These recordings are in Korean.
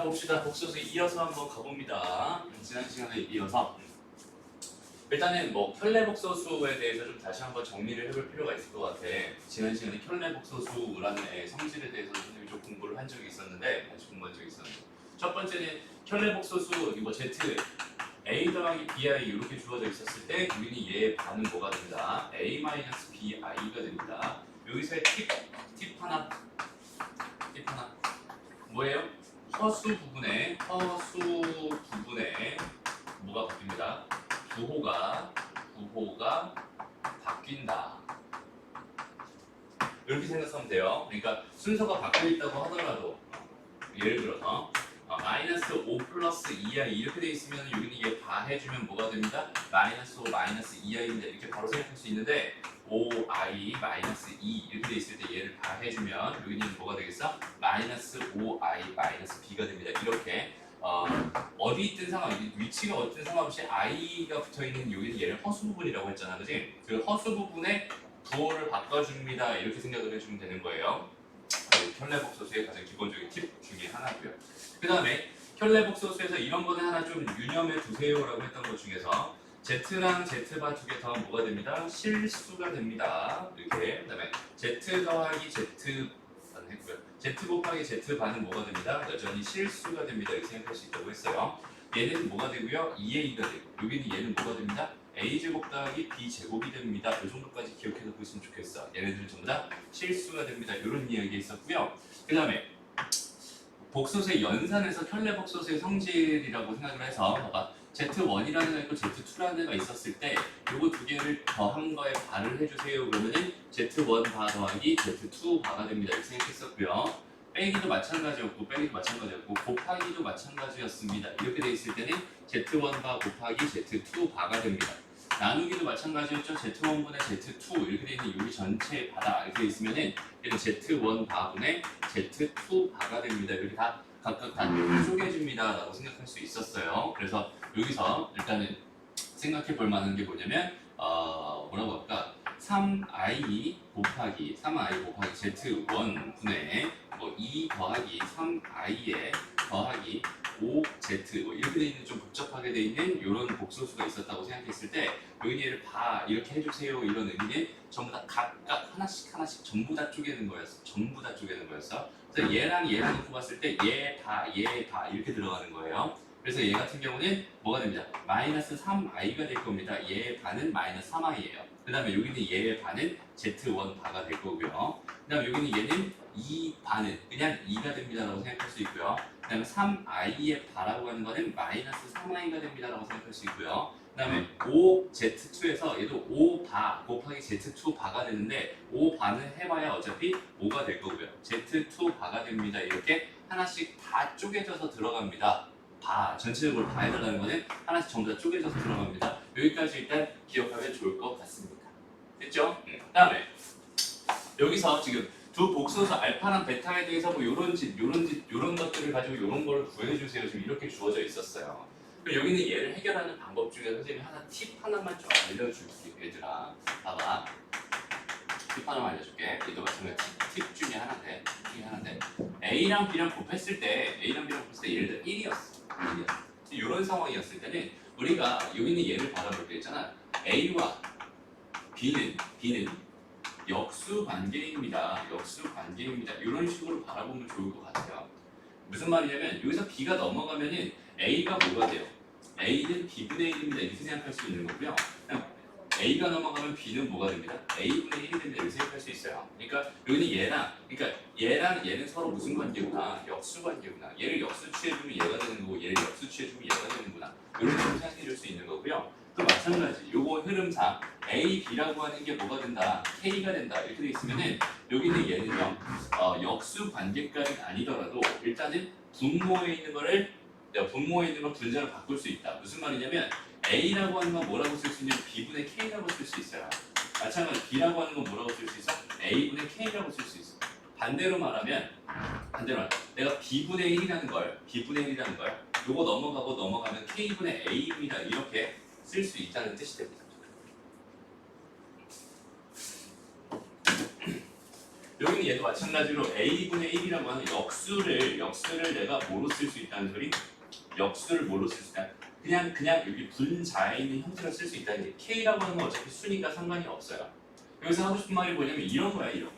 봅시다. 복소수 이어서 한번 가봅니다. 지난 시간에 이어서 일단은 뭐 켤레복소수에 대해서 좀 다시 한번 정리를 해볼 필요가 있을 것 같아. 지난 시간에 켤레복소수라는 애의 성질에 대해서 선생님이 좀 공부를 한 적이 있었는데 다시 공부한 적이 있었는데 첫 번째는 켤레복소수 이거 Z A 더하기 BI 이렇게 주어져 있었을 때 우리는 얘의 반은 뭐가 됩니다. A-BI가 됩니다. 여기서의 팁 하나 뭐예요? 허수 부분에 뭐가 바뀝니다. 부호가 바뀐다. 이렇게 생각하면 돼요. 그러니까 순서가 바뀌어 있다고 하더라도 예를 들어서 마이너스 5 플러스 2i 이렇게 돼 있으면 여기는 얘 다 해주면 뭐가 됩니다? 마이너스 5 마이너스 2i인데 이렇게 바로 생각할 수 있는데 5i 마이너스 2 이렇게 돼 있을 때 얘를 다 해주면 여기는 뭐가 되겠어? 마이너스 5i 마이너스 b가 됩니다. 이렇게 어디 있든 위치가 어떤 상관없이 i가 붙어있는 여기는 얘를 허수 부분이라고 했잖아, 그지? 그 허수 부분에 부호를 바꿔줍니다. 이렇게 생각을 해주면 되는 거예요. 켤레복소수의 가장 기본적인 팁 중에 하나고요. 그 다음에 켤레복소수에서 이런 거는 하나 좀 유념해 두세요라고 했던 것 중에서 Z랑 Z바 두 개 더하면 뭐가 됩니다? 실수가 됩니다. 이렇게. 그 다음에 Z 더하기 Z 반은 했고요. Z 곱하기 Z 반은 뭐가 됩니다? 여전히 실수가 됩니다. 이렇게 생각할 수 있다고 했어요. 얘는 뭐가 되고요? 2a가 되고 여기는 얘는 뭐가 됩니다? a제곱 더하기 b제곱이 됩니다. 이 정도까지 기억해서 보시면 좋겠어. 얘네들은 전부 다 실수가 됩니다. 이런 이야기 있었고요. 그 다음에 복소수의 연산에서 켤레복소수의 성질이라고 생각을 해서 봐봐. Z1이라는 애가 있고 Z2라는 애가 있었을 때 요거 두 개를 더한 거에 발을 해주세요. 그러면은 Z1 바 더하기 Z2 바가 됩니다. 이렇게 생각했었고요. 빼기도 마찬가지였고 곱하기도 마찬가지였습니다. 이렇게 돼 있을 때는 Z1 바 곱하기 Z2 바가 됩니다. 나누기도 마찬가지였죠. Z1분의 Z2 이렇게 돼 있는 여기 전체 바다 이렇게 돼 있으면은 얘는 Z1 바분의 Z2 바가 됩니다. 이렇게 다 각각 다 쪼개집니다 라고 생각할 수 있었어요. 그래서 여기서 일단은 생각해 볼 만한 게 뭐냐면 뭐라고 할까? 3i 곱하기 Z1분의 2 더하기 3i에 더하기 5z 이렇게 돼 있는 좀 복잡하게 돼 있는 이런 복소수가 있었다고 생각했을 때 여기 얘를 봐 이렇게 해주세요 이런 의미는 전부 다 각각 하나씩 전부 다 쪼개는 거였어. 그래서 얘랑 놓고 봤을 때 얘 봐 이렇게 들어가는 거예요. 그래서 얘 같은 경우는 뭐가 됩니다. 마이너스 3i가 될 겁니다. 얘의 반은 마이너스 3i예요. 그 다음에 여기는 얘의 반은 Z1 바가 될 거고요. 그 다음에 여기는 얘는 2 반은 그냥 2가 됩니다 라고 생각할 수 있고요. 그 다음에 3i의 바라고 하는 거는 마이너스 3i가 됩니다 라고 생각할 수 있고요. 그 다음에 5z2에서 얘도 5바 곱하기 z2 바가 되는데 5바는 해봐야 어차피 5가 될 거고요. z2 바가 됩니다. 이렇게 하나씩 다 쪼개져서 들어갑니다. 전체적으로 다 해달라는 거는 하나씩 전부 다 쪼개져서 들어갑니다. 여기까지 일단 기억하면 좋을 것 같습니다. 됐죠? 그 다음에 여기서 지금 두 복소수 알파랑 베타에 대해서 뭐 요런 것들을 가지고 요런 걸 구해주세요. 지금 이렇게 주어져 있었어요. 그럼 여기는 얘를 해결하는 방법 중에 선생님이 팁 하나만 좀 알려줄게. 얘들아 봐봐. 팁 하나만 알려줄게. 얘도 마찬가지 팁 중에 하나인데 A랑 B랑 곱했을 때 예를 들어 1이었어. 이런 상황이었을 때는 우리가 여기는 얘를 바라볼 때 있잖아. A와 B는 역수 관계입니다. 이런 식으로 바라보면 좋을 것 같아요. 무슨 말이냐면 여기서 B가 넘어가면은 A가 뭐가 돼요? A는 B분의 1입니다. 이렇게 생각할 수 있는 거고요. A가 넘어가면 B는 뭐가 됩니다? A분의 1이 됩니다. 이렇게 생각할 수 있어요. 그러니까 여기는 얘랑 얘는 서로 무슨 관계구나? 역수 관계구나. 얘를 역수 취해주면 얘가 되는 거고 얘를 역수 취해주면 얘가 되는구나. 이런 식으로 생각해 줄 수 있는 거고요. 또 마찬가지 요거 흐름상 A, B라고 하는 게 뭐가 된다? K가 된다. 이렇게 돼 있으면은 여기는 얘는요 역수 관계까지는 아니더라도 일단은 분모에 있는 걸 분자로 바꿀 수 있다. 무슨 말이냐면 A라고 하는 건 뭐라고 쓸 수 있냐면 B분의 K라고 쓸 수 있어요. 마찬가지로 B라고 하는 건 뭐라고 쓸 수 있어? A분의 K라고 쓸 수 있어. 반대로 말하면 내가 B분의 1이라는 걸 요거 넘어가면 K분의 A분이다 이렇게 쓸 수 있다는 뜻이 됩니다. 여기는 얘도 마찬가지로 a분의 1이라고 하는 역수를 내가 뭐로 쓸 수 있다는 소리? 역수를 뭐로 쓸 수 있다? 그냥 여기 분자에 있는 형태로 쓸 수 있다는 게 k라고 하는 건 어차피 수니까 상관이 없어요. 여기서 하고 싶은 말이 뭐냐면 이런 거야, 이런 거.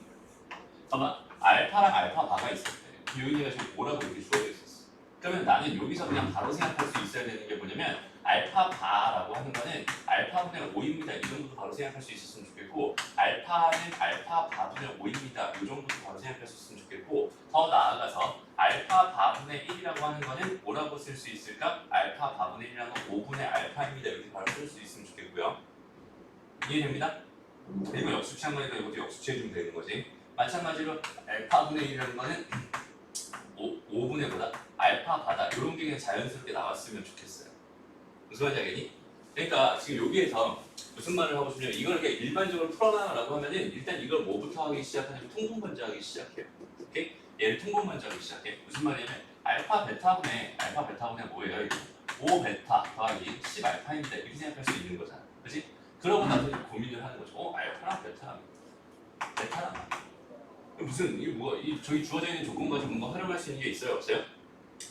봐봐, 알파랑 알파 바가 있을 때 요인이가 지금 뭐라고 이렇게 주어져 있었어. 그러면 나는 여기서 그냥 바로 생각할 수 있어야 되는 게 뭐냐면 알파 바라고 하는 거는 알파분의 5입니다. 이 정도도 바로 생각할 수 있었으면 좋겠고, 알파는 알파 바분의 5입니다. 이 정도도 바로 생각할 수 있으면 좋겠고, 더 나아가서 알파 바분의 1이라고 하는 거는 뭐라고 쓸 수 있을까? 알파 바분의 1이라는 건 5분의 알파입니다. 이렇게 바로 쓸 수 있으면 좋겠고요. 이해됩니다? 그리고 역수치 한 거니까 이것도 역수치해주면 되는 거지. 마찬가지로 알파분의 1이라는 거는 5분의 보다 알파 바다 이런 게 그냥 자연스럽게 나왔으면 좋겠어요. 무슨 말인지 알겠니? 그러니까 지금 여기에서 무슨 말을 하고 싶냐면 이걸 이렇게 일반적으로 풀어놔라고 하면은 일단 이걸 뭐부터 하기 시작하냐면 통분번지 하기 시작해요. 오케이? 얘를 통분번지 하기 시작해. 무슨 말이냐면 알파 베타분의 뭐예요? 이거 5 베타 더하기 10 알파입니다. 이렇게 생각할 수 있는 거잖아. 그렇지? 그러고 나서 이제 고민을 하는 거죠. 알파랑 베타랑 무슨 이게 뭐가 저기 주어져 있는 조건 가지고 뭔가 활용할 수 있는 게 있어요, 없어요?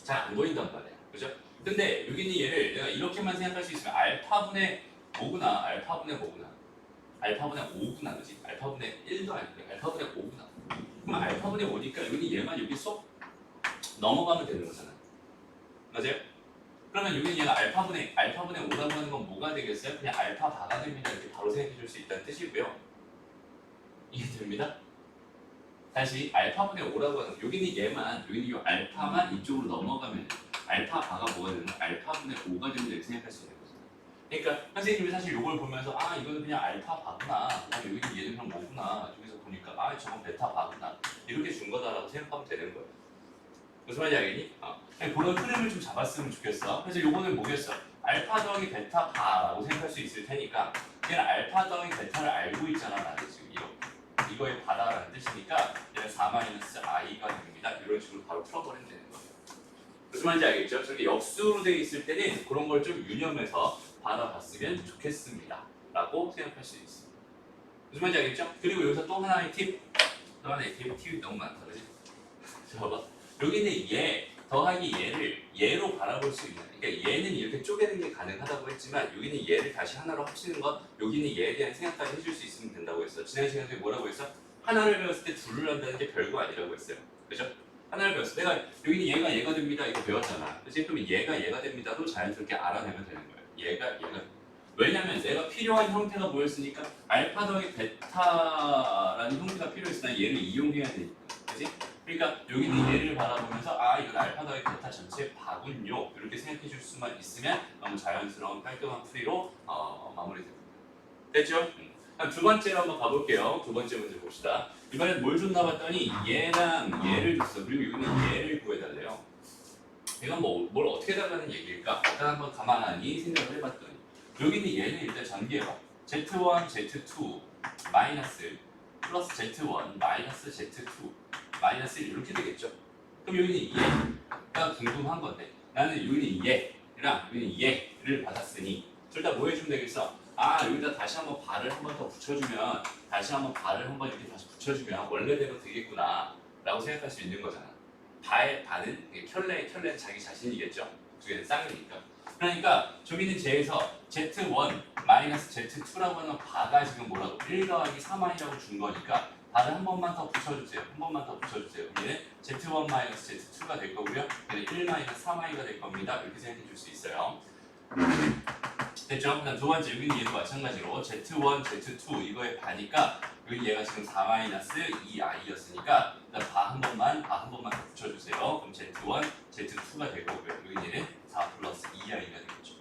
잘 안 보인단 말이야, 그죠? 근데 여기는 얘를 내가 이렇게만 생각할 수 있으면 알파분의 5구나, 알파분의 5구나, 그지? 알파분의 1도 아니고 알파분의 5구나. 그럼 알파분의 5니까 여기는 얘만 여기 쏙 넘어가면 되는 거잖아, 맞아요? 그러면 여기는 얘가 알파분의 5라고 하는 건 뭐가 되겠어요? 그냥 알파 바가 됩니다. 이렇게 바로 생각해 줄 수 있다는 뜻이고요. 이해됩니다? 다시 알파분의 5라고 하는 여기는 얘만 여기는 이 알파만 이쪽으로 넘어가면 알파 바가 뭐가 되는 알파분의 5가 되는 이렇게 생각할 수 있는 거죠. 그러니까 선생님이 사실 이걸 보면서 아 이거는 그냥 알파 바구나, 여기는 얘는 그냥 뭐구나, 저기서 보니까 아 저건 베타 바구나 이렇게 준 거다라고 생각하면 되는 거예요. 무슨 말인지 알겠니? 그런 흐름을 좀 잡았으면 좋겠어. 그래서 요거는 뭐겠어? 알파 더하기 베타 바라고 생각할 수 있을 테니까 그냥 알파 더하기 베타를 알고 있잖아, 나는 지금 이거의 바다라는 뜻이니까 얘는 4-i가 됩니다. 이런 식으로 바로 풀어버리면 되는 거예요. 무슨 말인지 알겠죠? 저기 역수로 되어 있을 때는 그런 걸 좀 유념해서 받아봤으면 좋겠습니다. 라고 생각할 수 있습니다. 무슨 말인지 알겠죠? 그리고 여기서 또 하나의 팁이 너무 많다, 그지? 자, 봐봐. 여기는 얘 더하기 얘로 바라볼 수 있는, 그러니까 얘는 이렇게 쪼개는 게 가능하다고 했지만 여기는 얘를 다시 하나로 합치는 건 여기는 얘에 대한 생각까지 해줄 수 있으면 된다고 했어. 지난 시간에 뭐라고 했어? 하나를 배웠을 때 둘을 한다는 게 별거 아니라고 했어요. 그죠? 하나를 배웠어. 내가 여기는 얘가 됩니다. 이거 배웠잖아. 그치? 그럼 얘가 됩니다도 자연스럽게 알아내면 되는 거예요. 얘가. 왜냐면 내가 필요한 형태가 뭐였으니까 알파 더하기 베타라는 형태가 필요했으나 얘를 이용해야 되니까. 그치? 그러니까 여기는 얘를 바라보면서 아 이건 알파 더하기 베타 전체 바군요 이렇게 생각해 줄 수만 있으면 너무 자연스러운 깔끔한 풀이로 마무리됩니다. 됐죠? 그럼 두 번째로 한번 가볼게요. 두 번째 문제 봅시다. 이번엔 뭘 줬나 봤더니 얘랑 얘를 줬어. 그리고 여기는 얘를 구해달래요. 이건 뭘 어떻게 달라는 얘기일까? 일단 한번 가만히 생각을 해봤더니 여기는 얘는 일단 전개해봐. Z1, Z2 마이너스 플러스 Z1 마이너스 Z2 마이너스 1 이렇게 되겠죠. 그럼 여기는 얘가 궁금한 건데 나는 여기는 얘랑 여기는 얘를 받았으니 둘 다 뭐 해주면 되겠어? 아 여기다 다시 한번 발을 한 번 더 붙여주면 이렇게 다시 붙여주면 원래대로 되겠구나 라고 생각할 수 있는 거잖아. 반은 켤레는 자기 자신이겠죠. 두 개는 쌍이니까. 그러니까 저기는 J에서 Z1 마이너스 Z2라고 하는 바가 지금 뭐라고 1 더하기 3i라고 준 거니까 바를 한 번만 더 붙여주세요. 얘는 Z1 마이너스 Z2가 될 거고요. 얘는 1 마이너스 3i가 될 겁니다. 이렇게 생각해 줄 수 있어요. 됐죠? 그다음 두 번째 여기는 얘도 마찬가지로 Z1, Z2 이거의 바니까 여기 얘가 지금 4 마이너스 2i였으니까 바 한 번만 더 붙여주세요. 그럼 Z1, Z2가 될 거고요. 여기 얘는 4 플러스 2i가 되겠죠.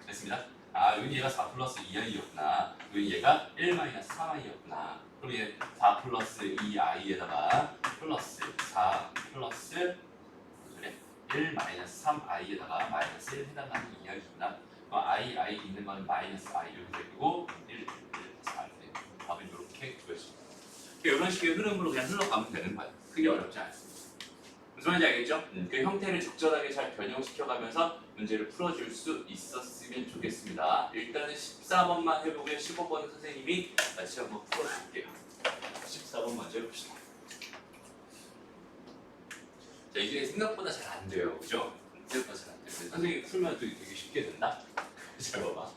됐습니다. 아 여기 얘가 4 플러스 2i였구나. 여기 얘가 1 마이너스 3i였구나. 그럼 얘 4 플러스 2i에다가 플러스 4 플러스 1 마이너스 3i에다가 마이너스 1 해당하는 이야기구나. i 있는 거는 마이너스 i 이렇게 되고 1, 4 이렇게 답은 이렇게 구해집니다. 이런 식의 흐름으로 그냥 흘러가면 되는 거예요. 크게 어렵지 않습니다. 무슨 말인지 알겠죠? 그 형태를 적절하게 잘 변형시켜가면서 문제를 풀어줄 수 있었으면 좋겠습니다. 일단은 14번만 해보고요. 15번은 선생님이 다시 한번 풀어줄게요. 14번 먼저 해봅시다. 자, 이게 생각보다 잘 안 돼요. 그죠? 생각보다 잘 안 돼요. 근데 선생님이 풀면 또 되게 쉽게 된다? 잘 봐봐.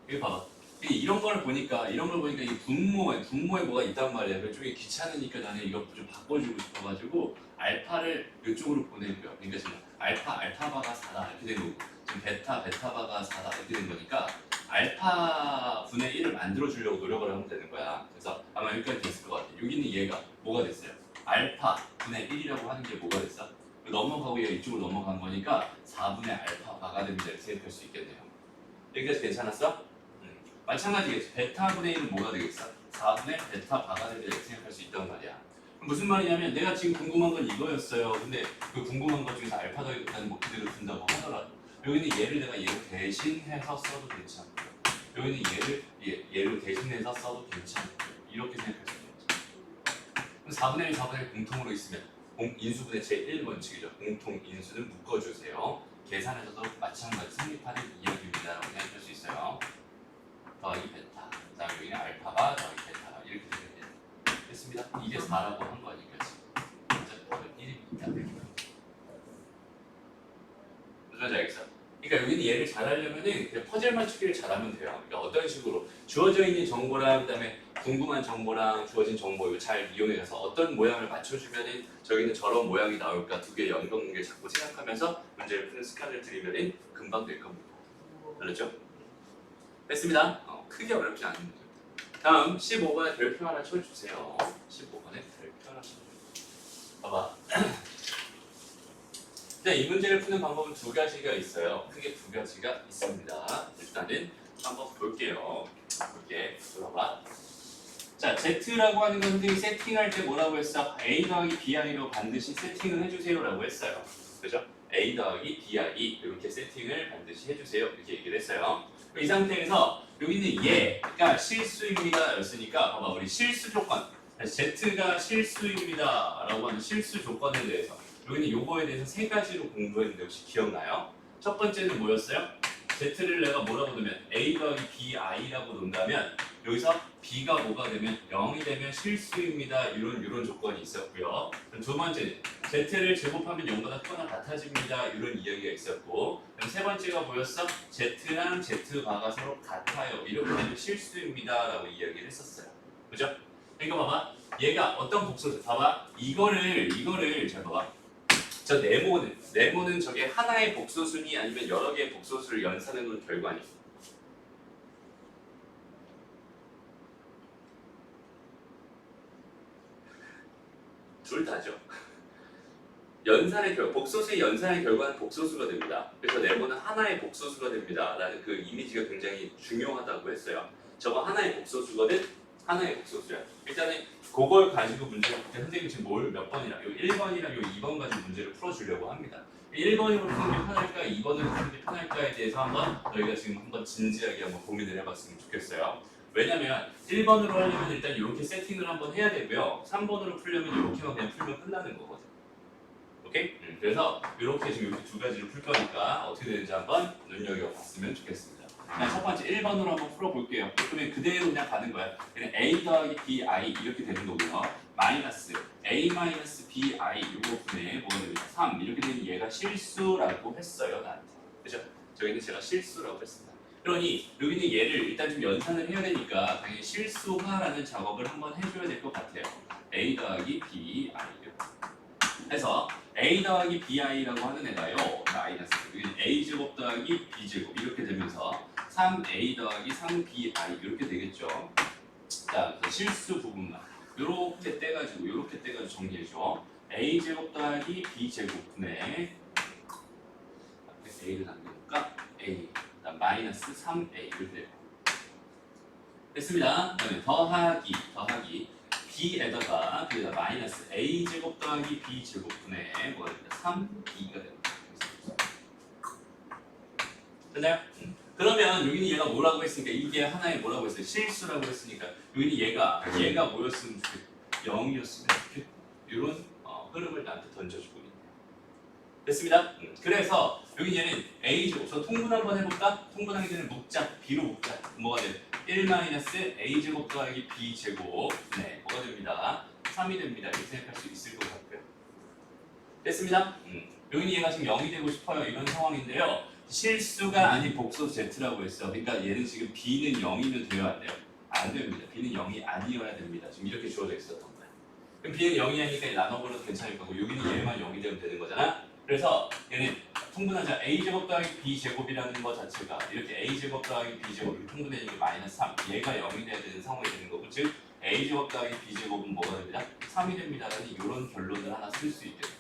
이거 봐봐. 이런 걸 보니까 이 분모에 뭐가 있단 말이야. 그래서 좀 귀찮으니까 나는 이거 좀 바꿔주고 싶어가지고 알파를 이쪽으로 보낸 거야. 그러니까 지금 알파바가 4다 이렇게 된 거고 지금 베타바가 4다 이렇게 된 거니까 알파 분의 1을 만들어 주려고 노력을 하면 되는 거야. 그래서 아마 여기까지 됐을 것 같아. 여기는 얘가 뭐가 됐어요? 알파 분의 1이라고 하는 게 뭐가 됐어? 넘어가고 얘가 이쪽으로 넘어간 거니까 4분의 알파바가 됩니다. 이렇게 생각할 수 있겠네요. 여기까지 괜찮았어? 마찬가지겠지. 베타분의 1은 뭐가 되겠어? 4분의 베타바가 되겠다 이렇게 생각할 수 있단 말이야. 그럼 무슨 말이냐면 내가 지금 궁금한 건 이거였어요. 근데 그 궁금한 것 중에서 알파 더하기는 뭐 그대로 둔다고 하더라도 여기는 얘를 내가 얘로 대신해서 써도 괜찮고 여기는 얘로 대신해서 써도 괜찮고 이렇게 생각할 수 있겠죠. 그럼 4분의 1, 4분의 1 공통으로 있으면 인수분의 제1원칙이죠. 공통 인수는 묶어주세요. 계산에서도 마찬가지 성립하는 이야기입니다. 생각할 수 있어요. 더하기 베타, 그 다음에 여기는 알파가 더하기 베타가 이렇게 되면 됐습니다. 이게 4라고 한 거니까 지금 1입니다. 무슨 말인지 알겠어? 그러니까 여기는 얘를 잘하려면은 그냥 퍼즐 맞추기를 잘하면 돼요. 그러니까 어떤 식으로 주어져 있는 정보랑 그다음에 궁금한 정보랑 주어진 정보 이거 잘 이용해서 어떤 모양을 맞춰주면은 저기는 저런 모양이 나올까 두 개의 연관관계를 자꾸 생각하면서 문제를 푸는 습관을 들이면은 금방 될 겁니다. 알았죠? 됐습니다. 크게 어렵지 않은 문제. 다음 15번에 별표 하나 쳐주세요. 15번에 별표 하나 쳐주세요. 봐봐. 이 문제를 푸는 방법은 두 가지가 있어요. 크게 두 가지가 있습니다. 일단은 한번 볼게요. 들어봐. 자, Z라고 하는 건 선생님이 세팅할 때 뭐라고 했어? A 더하기 BI로 반드시 세팅을 해주세요 라고 했어요. 그죠? A 더하기 BI 이렇게 세팅을 반드시 해주세요. 이렇게 얘기를 했어요. 이 상태에서 여기는 얘가 실수입니다 였으니까 봐봐 우리 실수 조건 Z가 실수입니다 라고 하는 실수 조건에 대해서 여기는 요거에 대해서 세 가지로 공부했는데 혹시 기억나요? 첫 번째는 뭐였어요? Z를 내가 뭐라고 놓으면 A 더하기 BI라고 놓는다면 여기서 B가 뭐가 되면 0이 되면 실수입니다 이런 조건이 있었고요. 두 번째는 Z를 제곱하면 0보다 크거나 같아집니다 이런 이야기가 있었고 그럼 세 번째가 뭐였어? Z랑 Z바가 서로 같아요 이렇게 되면 실수입니다 라고 이야기를 했었어요. 그죠? 이거 봐봐 얘가 어떤 복소수 봐봐 이거를 잘 봐봐 저 네모는 저게 하나의 복소수니 아니면 여러 개의 복소수를 연산해 놓은 결과니 둘 다죠. 복소수의 연산의 결과는 복소수가 됩니다. 그래서 네모는 하나의 복소수가 됩니다. 라는 그 이미지가 굉장히 중요하다고 했어요. 저거 하나의 복소수거든? 하나의 복소수야. 일단은 그걸 가지고 문제를 풀 때 선생님이 지금 몇 번이랑 요 1번이랑 요 2번 가지고 문제를 풀어주려고 합니다. 1번으로 푸는 게 편할까? 2번으로 푸는 게 편할까에 대해서 저희가 지금 한번 진지하게 한번 고민을 해봤으면 좋겠어요. 왜냐면 1번으로 하려면 일단 이렇게 세팅을 한번 해야 되고요. 3번으로 풀려면 이렇게만 그냥 풀면 끝나는 거거든. 오케이? 그래서 이렇게 지금 이렇게 두 가지를 풀 거니까 어떻게 되는지 한번 눈여겨봤으면 좋겠습니다. 첫 번째 1번으로 한번 풀어볼게요. 그러면 그대로 그냥 가는 거야. 그냥 A 더하기 BI 이렇게 되는 거고요. 마이너스 A 마이너스 BI 이거 분의 뭐가 됩니까? 3 이렇게 되면 얘가 실수라고 했어요 나한테. 그죠? 저희는 제가 실수라고 했습니다. 그러니 여기는 얘를 일단 좀 연산을 해야 되니까 당연히 실수화라는 작업을 한번 해줘야 될 것 같아요. A 더하기 BI 해서 A 더하기 BI라고 하는 애가요 마이너스 A제곱 더하기 B제곱 이렇게 되면서 3A 더하기 3BI 이렇게 되겠죠. 자, 실수 부분만 요렇게 떼가지고 정리해줘. A제곱 더하기 B제곱분의 앞에 A를 남겨볼까? A 그다음 마이너스 3A 이렇게 돼요. 됐습니다. 그다음에 더하기 B에다가 그래서 마이너스 A제곱 더하기 B제곱분의 뭐가 됩니다? 3B가 됩니다. 됐나요? 그러면 여기는 얘가 뭐라고 했으니까 이게 하나의 뭐라고 했어요? 실수라고 했으니까 여기는 얘가 뭐였으면 좋겠고 0이었으면 좋겠고 이런 흐름을 나한테 던져주고 있네요. 됐습니다. 그래서 여기 얘는 A제곱 저 통분 한번 해볼까? 통분하게 되는 묶자 B로 묶자 뭐가 돼? 1-A제곱 더하기 B제곱 네 뭐가 됩니다? 3이 됩니다. 이렇게 생각할 수 있을 것 같고요. 됐습니다. 여기는 얘가 지금 0이 되고 싶어요. 이런 상황인데요. 실수가 아닌 복소 Z라고 했어. 그러니까 얘는 지금 B는 0이면 돼요, 안 돼요? 안 됩니다. B는 0이 아니어야 됩니다. 지금 이렇게 주어져 있었던 거야. 그럼 B는 0이 아니니까 나눠버려도 괜찮을 거고 여기는 얘만 0이 되면 되는 거잖아. 그래서 얘는 통분하자 A제곱 더하기 B제곱이라는 거 자체가 이렇게 A제곱 더하기 B제곱 이렇게 통분되는 게 마이너스 3 얘가 0이 돼야 되는 상황이 되는 거고 즉 A제곱 더하기 B제곱은 뭐가 됩니다? 3이 됩니다라는 이런 결론을 하나 쓸 수 있게 됩니다.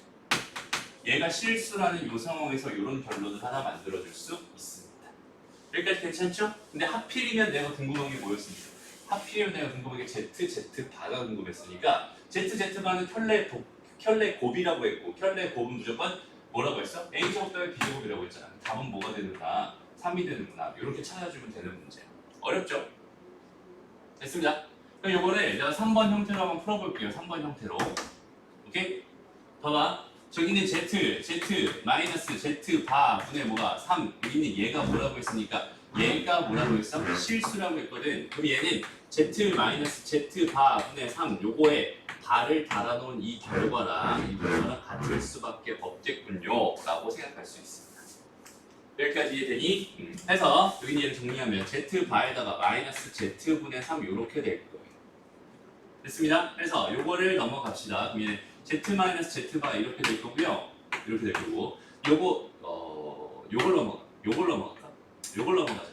얘가 실수라는 이 상황에서 이런 결론을 하나 만들어줄 수 있습니다. 여기까지 괜찮죠? 근데 하필이면 내가 궁금한 게 뭐였습니까? 하필이면 내가 궁금한 게 ZZ바가 궁금했으니까 ZZ바는 켤레 곱이라고 했고 켤레 곱은 무조건 뭐라고 했어? A제곱 더하기 B제곱이라고 했잖아. 답은 뭐가 되는구나? 3이 되는구나. 이렇게 찾아주면 되는 문제야. 어렵죠? 됐습니다. 그럼 요거를 내가 3번 형태로 한번 풀어볼게요. 3번 형태로. 오케이? 봐봐. 저기는 Z 마이너스 Z 바 분의 뭐가 3 여기는 얘가 뭐라고 했으니까 얘가 뭐라고 했어? 실수라고 했거든. 그럼 얘는 Z 마이너스 Z 바 분의 3 요거에 바를 달아놓은 이 결과랑 이거랑 같을 수밖에 없겠군요 라고 생각할 수 있습니다. 여기까지 이해되니? 해서 여기 얘를 정리하면 Z 바에다가 마이너스 Z 분의 3 요렇게 될 거예요. 됐습니다. 그래서 요거를 넘어갑시다. 그럼 얘는 Z 마이너스 Z 바 이렇게 될 거고요. 이렇게 될 거고 요걸 넘어갈까? 요걸 넘어가자.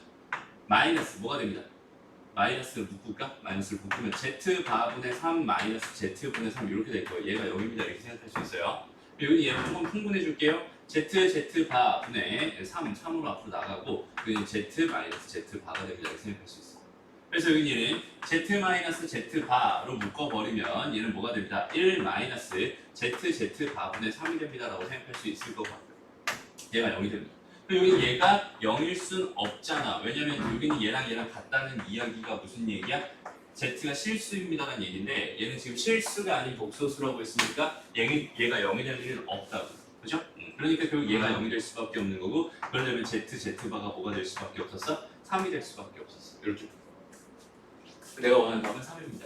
마이너스 뭐가 됩니다? 마이너스를 묶을까? 마이너스를 묶으면 Z바분의 3 마이너스 Z분의 3 이렇게 될 거예요. 얘가 0입니다. 이렇게 생각할 수 있어요. 여기 얘를 조금 풍분해 줄게요. Z바분의 3으로 앞으로 나가고 여기는 Z 마이너스 Z바가 됩니다. 이렇게 생각할 수 있어요. 그래서 여기 얘는 Z 마이너스 Z바로 묶어버리면 얘는 뭐가 됩니다? 1 마이너스 Z바분의 3이 됩니다. 라고 생각할 수 있을 것 같고요. 얘가 0이 됩니다. 여기 얘가 0일 순 없잖아. 왜냐면 여기는 얘랑 같다는 이야기가 무슨 얘기야? Z가 실수입니다라는 얘기인데 얘는 지금 실수가 아닌 복소수라고 했으니까 얘가 0이 될 일은 없다고. 그죠? 그러니까 결국 얘가 0이 될 수밖에 없는 거고 그러려면 Z바가 뭐가 될 수밖에 없었어? 3이 될 수밖에 없었어. 이렇게. 내가 원하는 답은 3입니다.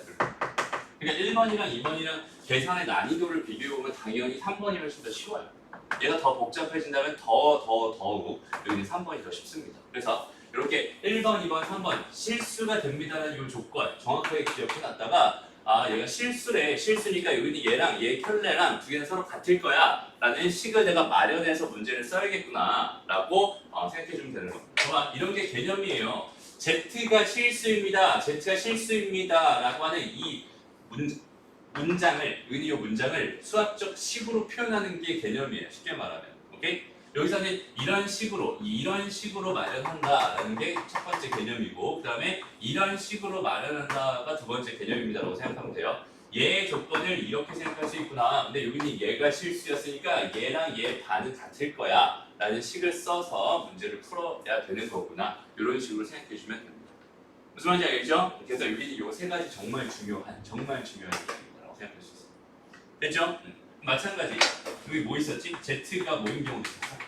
그러니까 1번이랑 2번이랑 계산의 난이도를 비교해보면 당연히 3번이 훨씬 더 쉬워요. 얘가 더 복잡해진다면 더욱 여기는 3번이 더 쉽습니다. 그래서 이렇게 1번, 2번, 3번 실수가 됩니다라는 이 조건 정확하게 기억해놨다가 얘가 실수니까 여기는 얘랑 얘 켤레랑 두 개는 서로 같을 거야 라는 식을 내가 마련해서 문제를 써야겠구나 라고 생각해주면 되는 겁니다. 봐봐, 이런 게 개념이에요. Z가 실수입니다 라고 하는 이 문장을 수학적 식으로 표현하는 게 개념이에요. 쉽게 말하면. 오케이? 여기서는 이런 식으로 마련한다라는 게 첫 번째 개념이고 그다음에 이런 식으로 마련한다가 두 번째 개념입니다라고 생각하면 돼요. 얘의 조건을 이렇게 생각할 수 있구나. 근데 여기는 얘가 실수였으니까 얘랑 얘 반은 같을 거야 라는 식을 써서 문제를 풀어야 되는 거구나. 이런 식으로 생각해 주면 됩니다. 무슨 말인지 알겠죠? 그래서 여기는 이 세 가지 정말 중요한 이야기입니다. 생각할 수 있어요. 됐죠? 마찬가지. 여기 뭐 있었지? Z가 뭐인 경우도 있었어?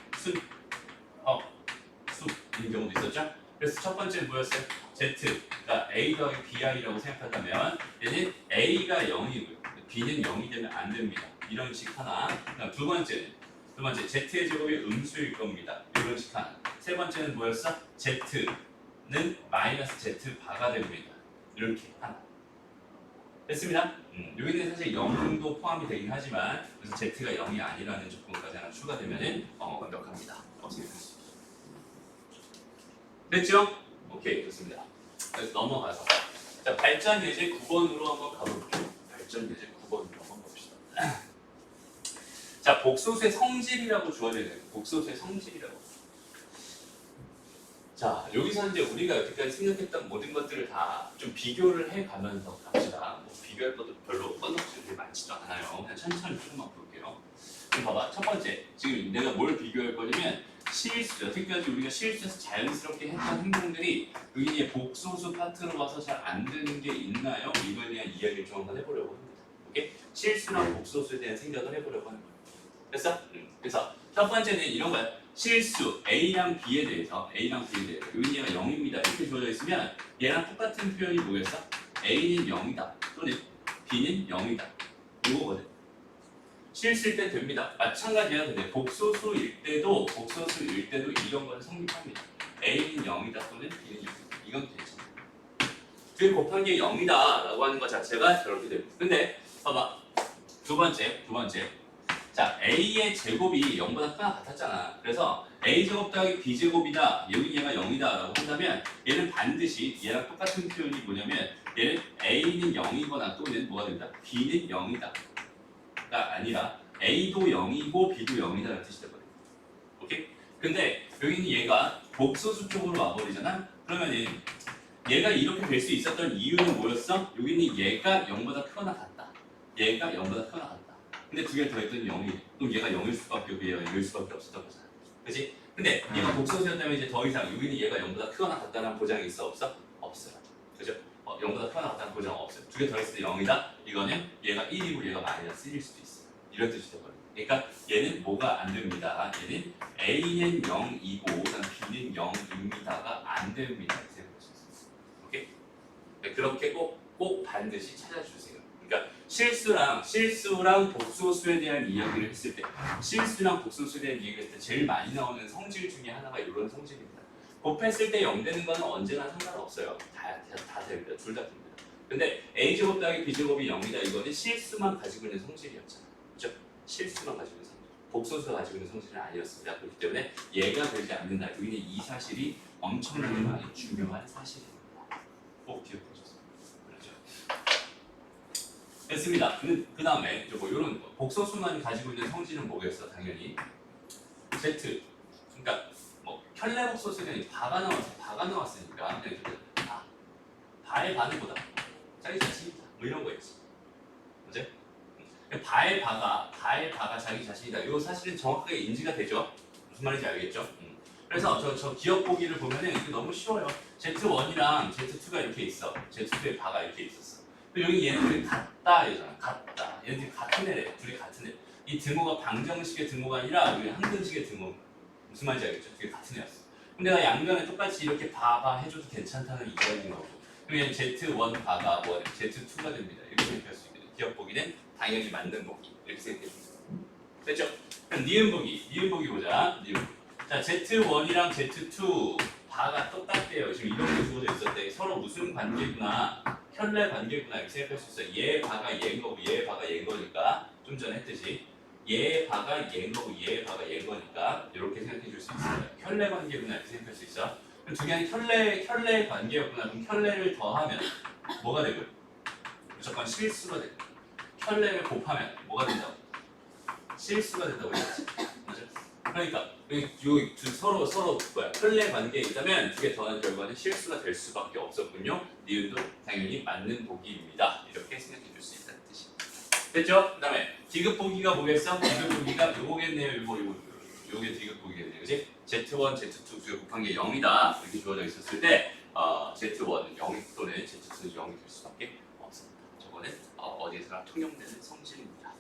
수인 경우도 있었죠? 그래서 첫 번째는 뭐였어요? Z가 A 더하기 BI라고 생각한다면 얘는 A가 0이고요. B는 0이 되면 안 됩니다. 이런 식 하나. 두 번째 Z의 제곱이 음수일 겁니다. 이런 식 하나. 세 번째는 뭐였어? Z는 마이너스 Z바가 됩니다. 이렇게 하나. 됐습니다. 여기는 사실 0도 포함이 되긴 하지만 그래서 Z가 0이 아니라는 조건까지 하나 추가되면 완벽합니다. 됐죠? 오케이, 좋습니다. 그래서 넘어가서 자, 발전 예제 9번으로 한번 가볼게요. 발전 예제 9번으로 한번 봅시다. 자, 복소수의 성질이라고 주어져야 돼요. 복소수의 성질이라고. 자, 여기서 이제 우리가 여태까지 생각했던 모든 것들을 다 좀 비교를 해가면서 갑시다. 뭐 비교할 것도 별로 뻔뻔하게 많지도 않아요. 그냥 천천히 조금만 볼게요. 그럼 봐봐, 첫 번째, 지금 내가 뭘 비교할 거냐면 실수, 여태까지 우리가 실수해서 자연스럽게 했던 행동들이 여기에 복소수 파트로 와서 잘 안 되는 게 있나요? 이거에 대한 이야기를 좀 한번 해보려고 합니다. 오케이? 실수랑 복소수에 대한 생각을 해보려고 하는 거예요. 됐어? 그래서 첫 번째는 이런 거야. 실수 A랑 B에 대해서 여기 얘가 0입니다 이렇게 주어져 있으면 얘랑 똑같은 표현이 뭐였어? A는 0이다 또는 B는 0이다 이거거든. 실수일 때 됩니다. 마찬가지야. 근데 복소수일 때도 이런 거는 성립합니다. A는 0이다 또는 B는 0이다. 이건 괜찮아. 그 곱한 게 0이다 라고 하는 것 자체가 저렇게 됩니다. 근데 봐봐. 두 번째. 자, A의 제곱이 0보다 크거나 같았잖아. 그래서 A제곱 더하기 B제곱이다. 여기 얘가 0이다 라고 한다면 얘는 반드시 얘랑 똑같은 표현이 뭐냐면 얘는 A는 0이거나 또는 뭐가 된다? B는 0이다. 가 아니라 A도 0이고 B도 0이다라는 뜻이 되거든. 오케이? 근데 여기는 얘가 복소수 쪽으로 와버리잖아? 그러면은 얘가 이렇게 될 수 있었던 이유는 뭐였어? 여기는 얘가 0보다 크거나 같다. 얘가 0보다 크거나 같다. 근데 두 개를 더했더니 0이. 그럼 얘가 0일 수밖에 없고 얘가 0일 수밖에 없었던 거잖아. 그치? 근데 얘가 복소수였다면 이제 더 이상 여기는 얘가 0보다 크거나 같다는 보장이 있어? 없어? 없어요. 그죠? 0보다 크거나 같다는 보장 없어요. 두 개 더했을 때 0이다? 이거는 얘가 1이고 얘가 마이너스 1일 수도 있어. 이런 뜻이 되거든요. 그러니까 얘는 뭐가 안 됩니다. 얘는 A는 0이고 B는 0입니다가 안 됩니다. 생각할 수 있어요. 오케이? 네, 그렇게 꼭 반드시 찾아주세요. 그러니까 실수랑 복소수에 대한 이야기를 했을 때 실수랑 복소수에 대한 이야기를 했을 때 제일 많이 나오는 성질 중에 하나가 이런 성질입니다. 곱했을 때 0 되는 거는 언제나 상관없어요. 다 됩니다. 둘 다 됩니다. 근데 A제곱 더하기 B제곱이 0이다. 이거는 실수만 가지고 있는 성질이었잖아. 그렇죠? 실수만 가지고 있는 성질. 복소수가 가지고 있는 성질은 아니었습니다. 그렇기 때문에 얘가 되지 않는다. 여기는 이 사실이 엄청나게 많이 중요한 사실입니다. 꼭 기억해주세요. 그렇죠? 됐습니다. 그 다음에 뭐 이런 복소수만 가지고 있는 성질은 뭐겠어? 당연히 Z. 그러니까 뭐 켤레복소수는 바가 나왔으니까 그냥 바의 바는 보다 자기 자신이다. 뭐 이런 거 있지. 그죠? 바의 바가 자기 자신이다. 이 사실은 정확하게 인지가 되죠. 무슨 말인지 알겠죠? 그래서 저 기억 보기를 보면은 이거 너무 쉬워요. Z1이랑 Z2가 이렇게 있어. Z2의 바가 이렇게 있었어. 여기 얘네들이 같다 이잖아. 같다. 얘네들이 같은 애래. 둘이 같은 애. 이 등호가 방정식의 등호가 아니라 여기 항등식의 등호. 무슨 말인지 알겠죠? 그게 같은 애였어. 근데 내가 양변에 똑같이 이렇게 바 해줘도 괜찮다는 이야기인 거고. 그럼 얘는 Z1 바가 뭐 Z2가 됩니다. 이렇게 생각할 수 있거든요. 기억 보기는 당연히 맞는 보기. 이렇게 생각해 주세요. 됐죠? 그럼 니은 보기 보자. 니은 보기. 자, Z1이랑 Z2 바가 똑같대요. 지금 이렇게 주어져 있었대. 서로 무슨 관계구나, 혈내 관계구나 이렇게 생각할 수 있어. 얘 바가 얘인 거고 얘 바가 얘인 거니까 좀 전에 했듯이 얘 바가 얘인 거고 얘 바가 얘인 거니까 이렇게 생각해 줄 수 있어요. 혈내 관계구나 이렇게 생각할 수 있어. 그럼 두 개는 혈내 관계였구나. 그럼 혈내를 더하면 뭐가 되고? 무조건 실수가 되고. 혈내를 곱하면 뭐가 된다고? 실수가 된다고 했지. 맞아? 그러니까 여기 서로 뭐야 혈내 관계에 있다면 두 개 더한 결과는 실수가 될 수밖에 없었군요. 니은도 당연히 맞는 보기입니다. 이렇게 생각해 줄 수 있다는 뜻입니다. 됐죠? 그다음에 디귿 보기가 뭐겠어? 디귿 보기가 요거겠네요. 요게 디귿 보기겠네요. 그렇지? Z1, Z2 두 개 곱한 게 0이다. 이렇게 주어져 있었을 때 Z1은 0 또는 Z2는 0이 될 수밖에 없습니다. 저거는 어디에서나 통용되는 성질입니다.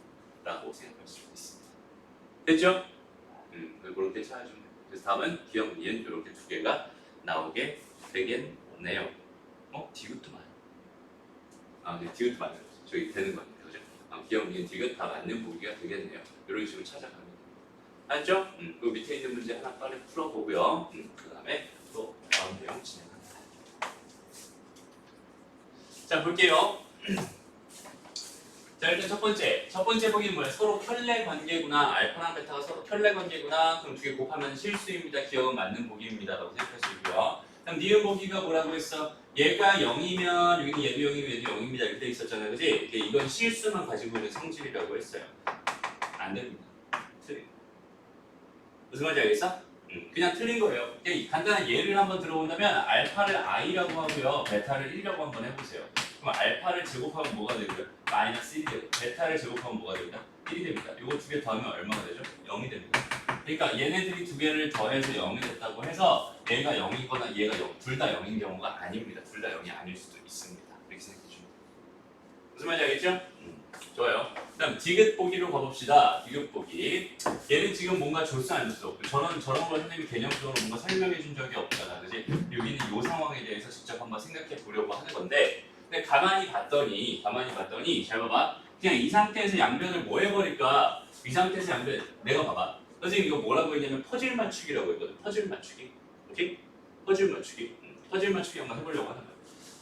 라고 생각할 수 있습니다. 됐죠? 그렇게 찾아주면 돼요. 그래서 다음은 기억, 니은 이렇게 두 개가 나오게 되겠네요. 디귿도 맞아요. 네, 디귿도 맞아요. 저기 되는 거니까, 그죠? 기억, 니은, 디귿 다 맞는 보기가 되겠네요. 이런 식으로 찾아갑니다. 알죠? 그 밑에 있는 문제 하나 빨리 풀어보고요. 그 다음에 또 다음 내용 진행합니다. 자, 볼게요. 자, 일단 첫 번째 보기는 뭐야? 서로 켤레 관계구나. 알파랑 베타가 서로 켤레 관계구나. 그럼 두 개 곱하면 실수입니다. 기억은 맞는 보기입니다. 라고 생각할 수 있고요. 그럼 니은 보기가 뭐라고 했어? 얘가 0이면 여기는 얘도 0이고 얘도 0입니다. 이렇게 돼 있었잖아요. 그지? 이건 실수만 가지고 있는 성질이라고 했어요. 안 됩니다. 틀린. 무슨 말인지 알겠어? 그냥 틀린 거예요. 간단한 예를 한번 들어본다면 알파를 i라고 하고요. 베타를 1이라고 한번 해보세요. 그럼 알파를 제곱하면 뭐가 되고요? 마이너스 1이 되고 베타를 제곱하면 뭐가 됩니다? 1이 됩니다. 이거 두 개 더하면 얼마가 되죠? 0이 됩니다. 그러니까 얘네들이 두 개를 더해서 0이 됐다고 해서 얘가 0이거나 얘가 0, 둘 다 0인 경우가 아닙니다. 둘 다 0이 아닐 수도 있습니다. 이렇게 생각해 주면 돼요. 무슨 말인지 알겠죠? 좋아요. 그다음 디귿 보기로 가봅시다. 디귿 보기. 얘는 지금 뭔가 줬어 안 줬어? 저런 걸 선생님이 개념적으로 뭔가 설명해 준 적이 없잖아. 그지? 여기는 이 상황에 대해서 직접 한번 생각해 보려고 하는 건데 근데 가만히 봤더니 잘 봐봐. 그냥 이 상태에서 양변을 뭐 해버릴까? 이 상태에서 양변 내가 봐봐. 선생님 이거 뭐라고 했냐면 퍼즐 맞추기라고 했거든. 퍼즐 맞추기. 오케이? 퍼즐 맞추기. 퍼즐 맞추기 한번 해보려고 하는 거야.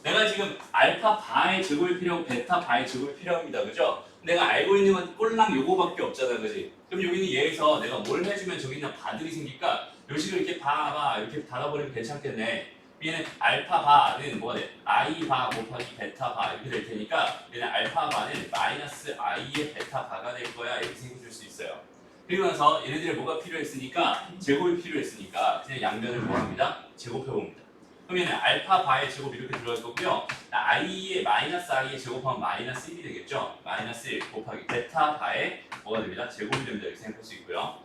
내가 지금 알파 바의 제곱이 필요하고 베타 바의 제곱이 필요합니다. 그죠? 내가 알고 있는 건 꼴랑 요거밖에 없잖아. 그지? 그럼 여기는 얘에서 내가 뭘 해주면 저기는 바들이 생길까? 요 식으로 이렇게 바 이렇게 달아버리면 괜찮겠네. 얘는 알파 바는 뭐가 돼? i 바 곱하기 베타 바 이렇게 될 테니까 얘는 알파 바는 마이너스 i의 베타 바가 될 거야. 이렇게 생각해 줄 수 있어요. 그리고 나서 얘네들이 뭐가 필요했으니까 제곱이 필요했으니까 그냥 양변을 뭐 합니다? 제곱해 봅니다. 그럼 얘는 알파 바의 제곱 이렇게 들어갈 거고요. i의 마이너스 i의 제곱하면 마이너스 1이 되겠죠? 마이너스 1 곱하기 베타 바의 뭐가 됩니다? 제곱이 됩니다. 이렇게 생각할 수 있고요.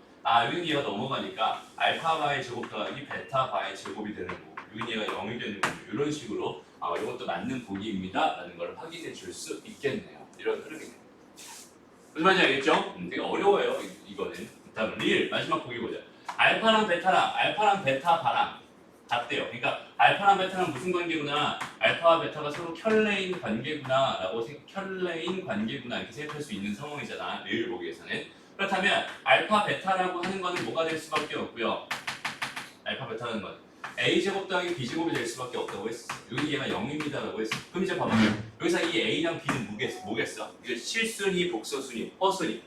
여기 얘가 넘어가니까 알파 바의 제곱 더하기 베타 바의 제곱이 되는 거고 여기 얘가 0이 되는 거고 이런 식으로 이것도 맞는 보기입니다. 라는 걸 확인해 줄 수 있겠네요. 이런 흐름이네요. 무슨 말인지 알겠죠? 되게 어려워요. 이거는. 다음 리을 마지막 보기 보자. 알파랑 베타 바랑 같대요. 그러니까 알파랑 베타랑 무슨 관계구나. 알파와 베타가 서로 켤레인 관계구나 라고 켤레인 관계구나 이렇게 생각할 수 있는 상황이잖아. 리을 보기에서는. 그렇다면 알파 베타라고 하는 거는 뭐가 될 수밖에 없고요. 알파 베타는 건 a제곱 더하기 b제곱이 될 수밖에 없다고 했어. 여기 얘가 0입니다라고 했어. 그럼 이제 봐봐. 여기서 이 a랑 b는 뭐겠어? 이게 실순위, 복소순위, 허순위.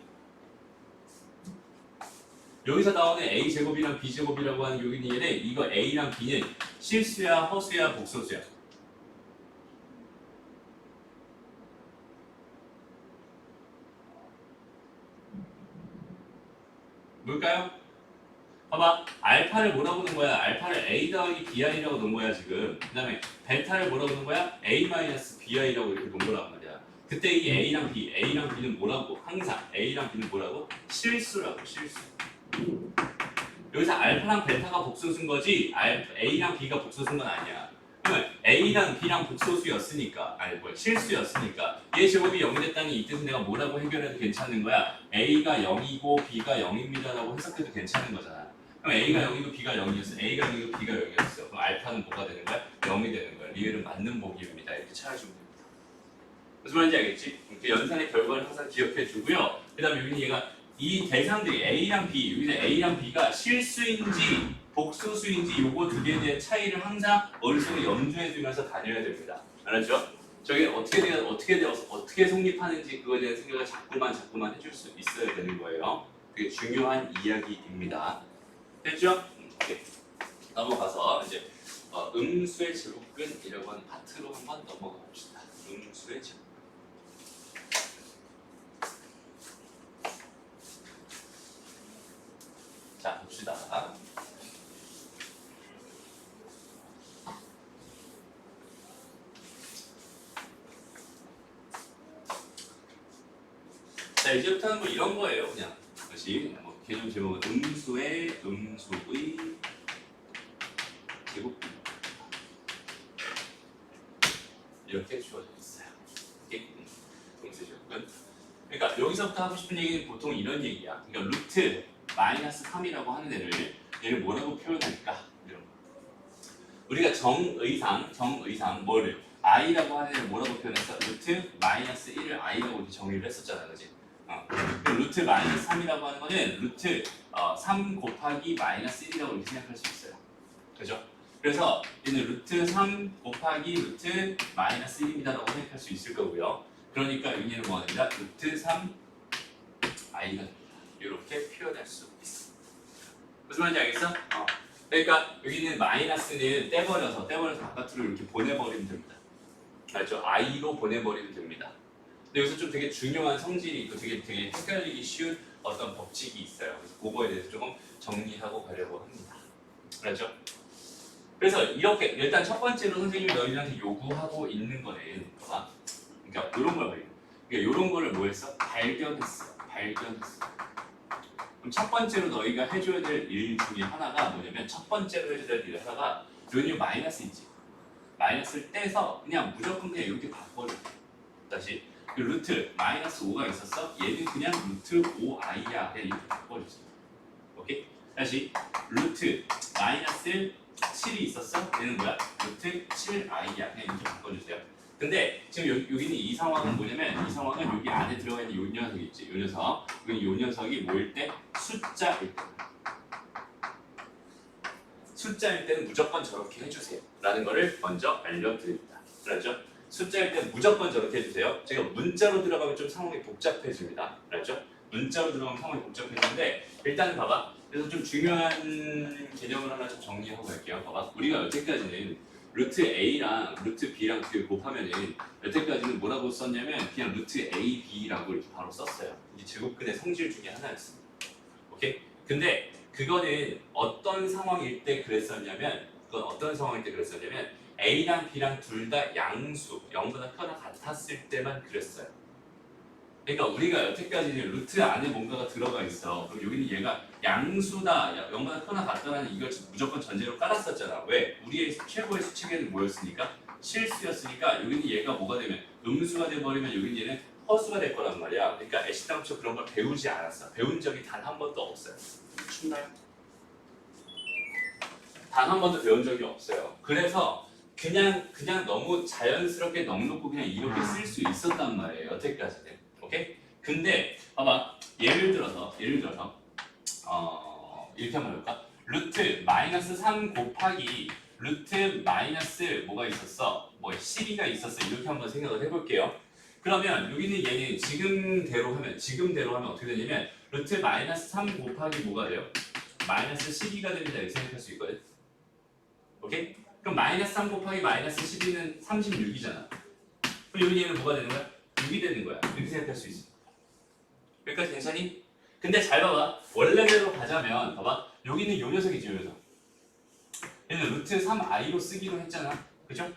여기서 나오는 a제곱이랑 b제곱이라고 하는 여기 얘는 이거 a랑 b는 실수야, 허수야, 복소수야. 뭘까요? 봐봐. 알파를 뭐라고 놓은 거야? 알파를 a 더하기 bi라고 놓은 거야 지금. 그 다음에 베타를 뭐라고 놓은 거야? a-bi라고 이렇게 놓은 거란 말이야. 그때 이 a랑 b는 뭐라고? 항상 a랑 b는 뭐라고? 실수라고, 실수. 여기서 알파랑 베타가 복소수인 거지 a랑 b가 복소수인 건 아니야. 그러면 a랑 b랑 복소수였으니까 실수였으니까 얘 제곱이 0이 됐다는 이 뜻은 내가 뭐라고 해결해도 괜찮은 거야. a가 0이고 b가 0입니다 라고 해석해도 괜찮은 거잖아. 그럼 a가 0이고 b가 0이었어. a가 0이고 b가 0이었어. 그럼 알파는 뭐가 되는 거야? 0이 되는 거야. 리을은 맞는 보기입니다. 이렇게 찾아주면 됩니다. 무슨 말인지 알겠지? 이렇게 연산의 결과를 항상 기억해 주고요. 그 다음에 여기는 얘가 이 대상들이 A랑 B, 여기서 A랑 B가 실수인지 복소수인지 요거 두 개에 대한 차이를 항상 머릿속에 염두해 두면서 다녀야 됩니다. 알았죠? 저게 어떻게 성립하는지 그거에 대한 생각을 자꾸만 해줄 수 있어야 되는 거예요. 그게 중요한 이야기입니다. 됐죠? 오케이. 넘어가서 이제 음수의 제곱근이라고 하는 파트로 한번 넘어가 봅시다. 음수의 제곱. 자, 봅시다. 자, 이제부터는 뭐 이런 거예요, 그냥. 다시 개념 제목은 음수의 제곱 이렇게 주어져 있어요. 음수 제곱은. 그러니까 여기서부터 하고 싶은 얘기는 보통 이런 얘기야. 그러니까 루트 마이너스 3이라고 하는 얘를 뭐라고 표현할까? 이런 거. 우리가 정의상 뭐를 i라고 하는 애를 뭐라고 표현했어? 루트 마이너스 1을 i라고 이렇게 정의를 했었잖아, 그지? 루트 마이너스 3이라고 하는 거는 루트 3 곱하기 마이너스 1이라고 이렇게 생각할 수 있어요. 그죠? 그래서 얘는 루트 3 곱하기 루트 마이너스 1입니다라고 생각할 수 있을 거고요. 그러니까 여기는 뭐가 됩니다? 루트 3 i가 됩니다. 이렇게 표현할 수 있어. 무슨 말인지 알겠어? 그러니까 여기는 마이너스는 떼버려서 바깥으로 이렇게 보내버리면 됩니다. 알죠? i로 보내버리면 됩니다. 근데 여기서 좀 되게 중요한 성질이 있고 되게 헷갈리기 쉬운 어떤 법칙이 있어요. 그래서 그거에 대해서 조금 정리하고 가려고 합니다. 알죠? 그래서 이렇게 일단 첫 번째로 선생님이 너희들한테 요구하고 있는 거는 봐봐. 그러니까 이런 걸 그러니까 이런 거를 뭐 했어? 발견했어. 그럼 첫 번째로 너희가 해줘야 될 일 중에 하나가 뭐냐면 첫 번째로 해줘야 될 일 하나가 여기 마이너스 있지. 마이너스를 떼서 그냥 무조건 그냥 이렇게 바꿔줘. 다시 그 루트 마이너스 5가 있었어. 얘는 그냥 루트 5i야. 그냥 이렇게 바꿔주세요. 오케이? 다시 루트 마이너스 7이 있었어. 얘는 뭐야? 루트 7i야. 그냥 이렇게 바꿔주세요. 근데 지금 여기는 이 상황은 뭐냐면 이 상황은 여기 안에 들어가 있는 요 녀석이 있지. 요 녀석. 요 녀석이 뭐일 때? 숫자일 때. 숫자일 때는 무조건 저렇게 해주세요. 라는 거를 먼저 알려드립니다. 알았죠? 숫자일 때는 무조건 저렇게 해주세요. 제가 문자로 들어가면 좀 상황이 복잡해집니다. 알았죠? 문자로 들어가면 상황이 복잡해지는데 일단 봐봐. 그래서 좀 중요한 개념을 하나 좀 정리하고 갈게요. 봐봐. 우리가 여태까지는 루트 A랑 루트 B랑 뒤에 곱하면은 여태까지는 뭐라고 썼냐면 그냥 루트 A, B라고 이렇게 바로 썼어요. 이게 제곱근의 성질 중에 하나였습니다. 오케이? 근데 그거는 어떤 상황일 때 그랬었냐면 A랑 B랑 둘 다 양수 0보다 크거나 같았을 때만 그랬어요. 그러니까 우리가 여태까지는 루트 안에 뭔가가 들어가 있어. 그럼 여기는 얘가 양수다 0보다 크거나 같다라는 이걸 무조건 전제로 깔았었잖아. 왜? 우리의 최고의 수치계는 뭐였으니까? 실수였으니까 여기는 얘가 뭐가 되면 음수가 돼버리면 여기는 얘는 허수가 될 거란 말이야. 그러니까 애시당초 그런 걸 배우지 않았어. 배운 적이 단 한 번도 없어요. 춥나요? 단 한 번도 배운 적이 없어요. 그래서 그냥 너무 자연스럽게 넉놓고 그냥 이렇게 쓸 수 있었단 말이에요. 여태까지는. 오케이? 근데 봐봐. 예를 들어서 이렇게 한번 해볼까? 루트 마이너스 3 곱하기 루트 마이너스 뭐가 있었어? 뭐 12가 있었어. 이렇게 한번 생각을 해볼게요. 그러면 여기는 얘는 지금대로 하면 어떻게 되냐면 루트 마이너스 3 곱하기 뭐가 돼요? 마이너스 12가 됩니다. 이렇게 생각할 수 있거든. 오케이? 그럼 마이너스 3 곱하기 마이너스 12는 36이잖아. 그럼 여기 얘는 뭐가 되는 거야? 6이 되는 거야. 이렇게 생각할 수 있어. 여기까지 괜찮니? 근데 잘 봐봐. 원래대로 가자면 봐봐. 여기는 요 녀석이지, 요 녀석. 얘는 루트 3i로 쓰기로 했잖아. 그죠?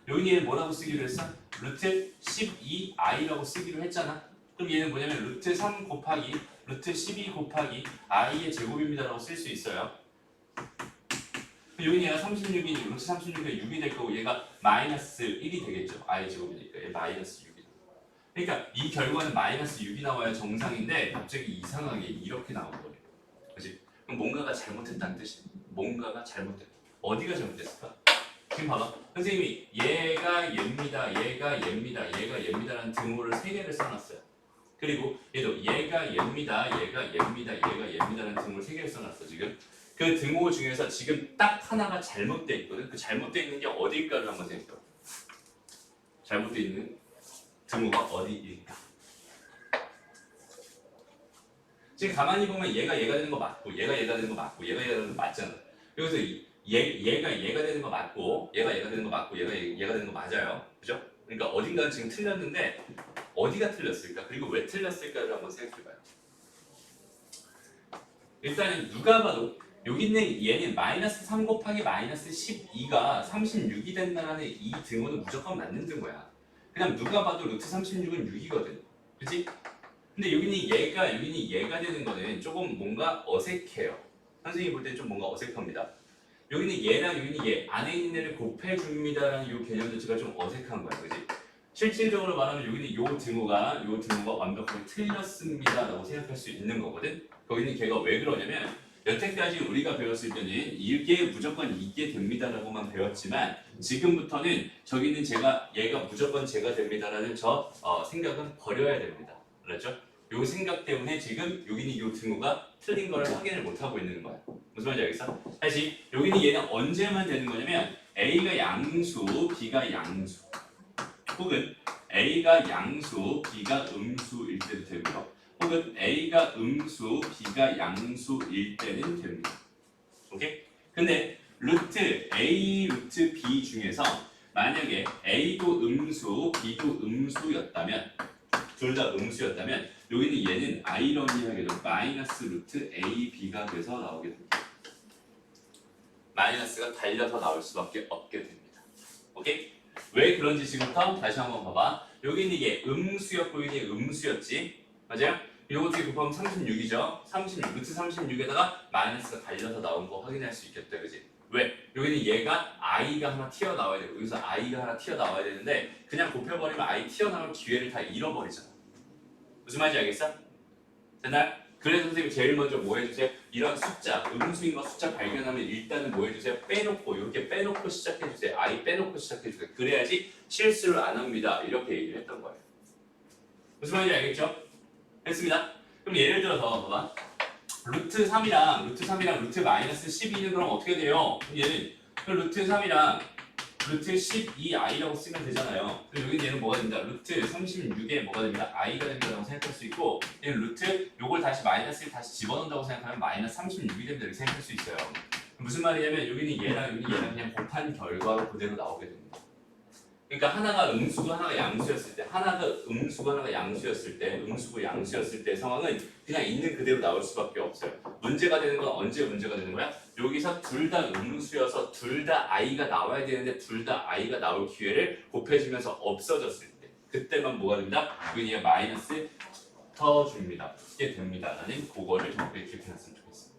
여기 얘는 뭐라고 쓰기로 했어? 루트 12i라고 쓰기로 했잖아. 그럼 얘는 뭐냐면 루트 3 곱하기 루트 12 곱하기 i의 제곱입니다 라고 쓸 수 있어요. 여기 얘가 36이니 루트 36이 6이 될 거고 얘가 마이너스 1이 되겠죠. i의 제곱이니까 얘 마이너스 6이. 그러니까 이 결과는 마이너스 6이 나와야 정상인데 갑자기 이상하게 이렇게 나와버려. 그렇지? 그럼 뭔가가 잘못했다는 뜻이야. 뭔가가 잘못됐다. 어디가 잘못됐을까? 지금 봐봐. 선생님이 얘가 얘입니다. 얘가 얘입니다라는 등호를 3개를 써놨어요. 그리고 얘도 얘가 얘입니다. 얘입니다라는 등호를 3개를 써놨어 지금. 그 등호 중에서 지금 딱 하나가 잘못돼 있거든. 그 잘못돼 있는 게 어디일까를 한번 생각해봐. 잘못돼 있는 등호가 어디일까? 지금 가만히 보면 얘가 되는 거 맞고 얘가 되는 거 맞잖아. 그래서 얘가 되는 거 맞고 얘가 되는 거 맞아요. 그죠? 그러니까 어딘가는 지금 틀렸는데 어디가 틀렸을까? 그리고 왜 틀렸을까를 한번 생각해봐요. 일단은 누가 봐도 여기는 얘는 마이너스 3 곱하기 마이너스 12가 36이 된다는 이 등호는 무조건 맞는 등호야. 그냥 누가 봐도 루트 36은 6이거든. 그치? 근데 여기는 얘가 되는 거는 조금 뭔가 어색해요. 선생님이 볼 때 좀 뭔가 어색합니다. 여기는 얘랑 여기는 얘 안에 있는 애를 곱해줍니다라는 이 개념 자체가 좀 어색한 거야. 그치? 실질적으로 말하면 여기는 요 등호가 완벽하게 틀렸습니다라고 생각할 수 있는 거거든. 거기는 걔가 왜 그러냐면 여태까지 우리가 배웠을 때는 이게 무조건 이게 됩니다라고만 배웠지만 지금부터는 저기는 얘가 무조건 제가 됩니다라는 생각은 버려야 됩니다. 알았죠? 요 생각 때문에 지금 여기는 요 등호가 틀린 걸 확인을 못 하고 있는 거야. 무슨 말인지 알겠어? 다시 여기는 얘는 언제만 되는 거냐면 A가 양수, B가 양수 혹은 A가 양수, B가 음수일 때도 되고요. 혹은 A가 음수, B가 양수일 때는 됩니다. 오케이? 근데 루트 A, 루트 B 중에서 만약에 A도 음수, B도 음수였다면 둘 다 음수였다면 여기는 얘는 아이러니하게도 마이너스 루트 A, B가 돼서 나오게 됩니다. 마이너스가 달려서 나올 수밖에 없게 됩니다. 오케이? 왜 그런지 지금부터 다시 한번 봐봐. 여기는 이게 음수였고 이게 음수였지. 맞아요? 이것도 곱하면 36이죠. 루트 36에다가 마이너스가 달려서 나온 거 확인할 수 있겠다. 그지? 왜? 여기는 얘가 i가 하나 튀어나와야 되고 여기서 i가 하나 튀어나와야 되는데 그냥 곱해버리면 i 튀어나올 기회를 다 잃어버리잖아. 무슨 말인지 알겠어? 됐나요? 그래서 선생님이 제일 먼저 뭐 해주세요? 이런 숫자, 음수인 거 숫자 발견하면 일단은 뭐 해주세요? 빼놓고, 이렇게 빼놓고 시작해주세요. I 빼놓고 시작해주세요. 그래야지 실수를 안 합니다. 이렇게 얘기를 했던 거예요. 무슨 말인지 알겠죠? 했습니다. 그럼 예를 들어서 봐봐. 루트 3이랑 루트 마이너스 12는 그럼 어떻게 돼요? 얘는 루트 3이랑 루트 12i라고 쓰면 되잖아요. 그리고 여기 얘는 뭐가 됩니다? 루트 36에 뭐가 됩니다? i가 된다고 생각할 수 있고, 얘는 루트 요걸 다시 마이너스를 다시 집어넣는다고 생각하면 마이너스 36이 됩니다. 이렇게 생각할 수 있어요. 무슨 말이냐면 여기는 얘랑 얘랑 그냥 곱한 결과로 그대로 나오게 됩니다. 그러니까 하나가 음수고 하나가 양수였을 때, 하나가 양수였을 때, 음수고 양수였을 때 상황은 그냥 있는 그대로 나올 수밖에 없어요. 문제가 되는 건 언제 문제가 되는 거야? 여기서 둘 다 음수여서 둘 다 i가 나와야 되는데 둘 다 i가 나올 기회를 곱해지면서 없어졌을 때, 그때만 뭐가 됩니다? 여기에 마이너스 붙어줍니다. 이게 됩니다. 나는 그거를 정확하게 기억해놨으면 좋겠어.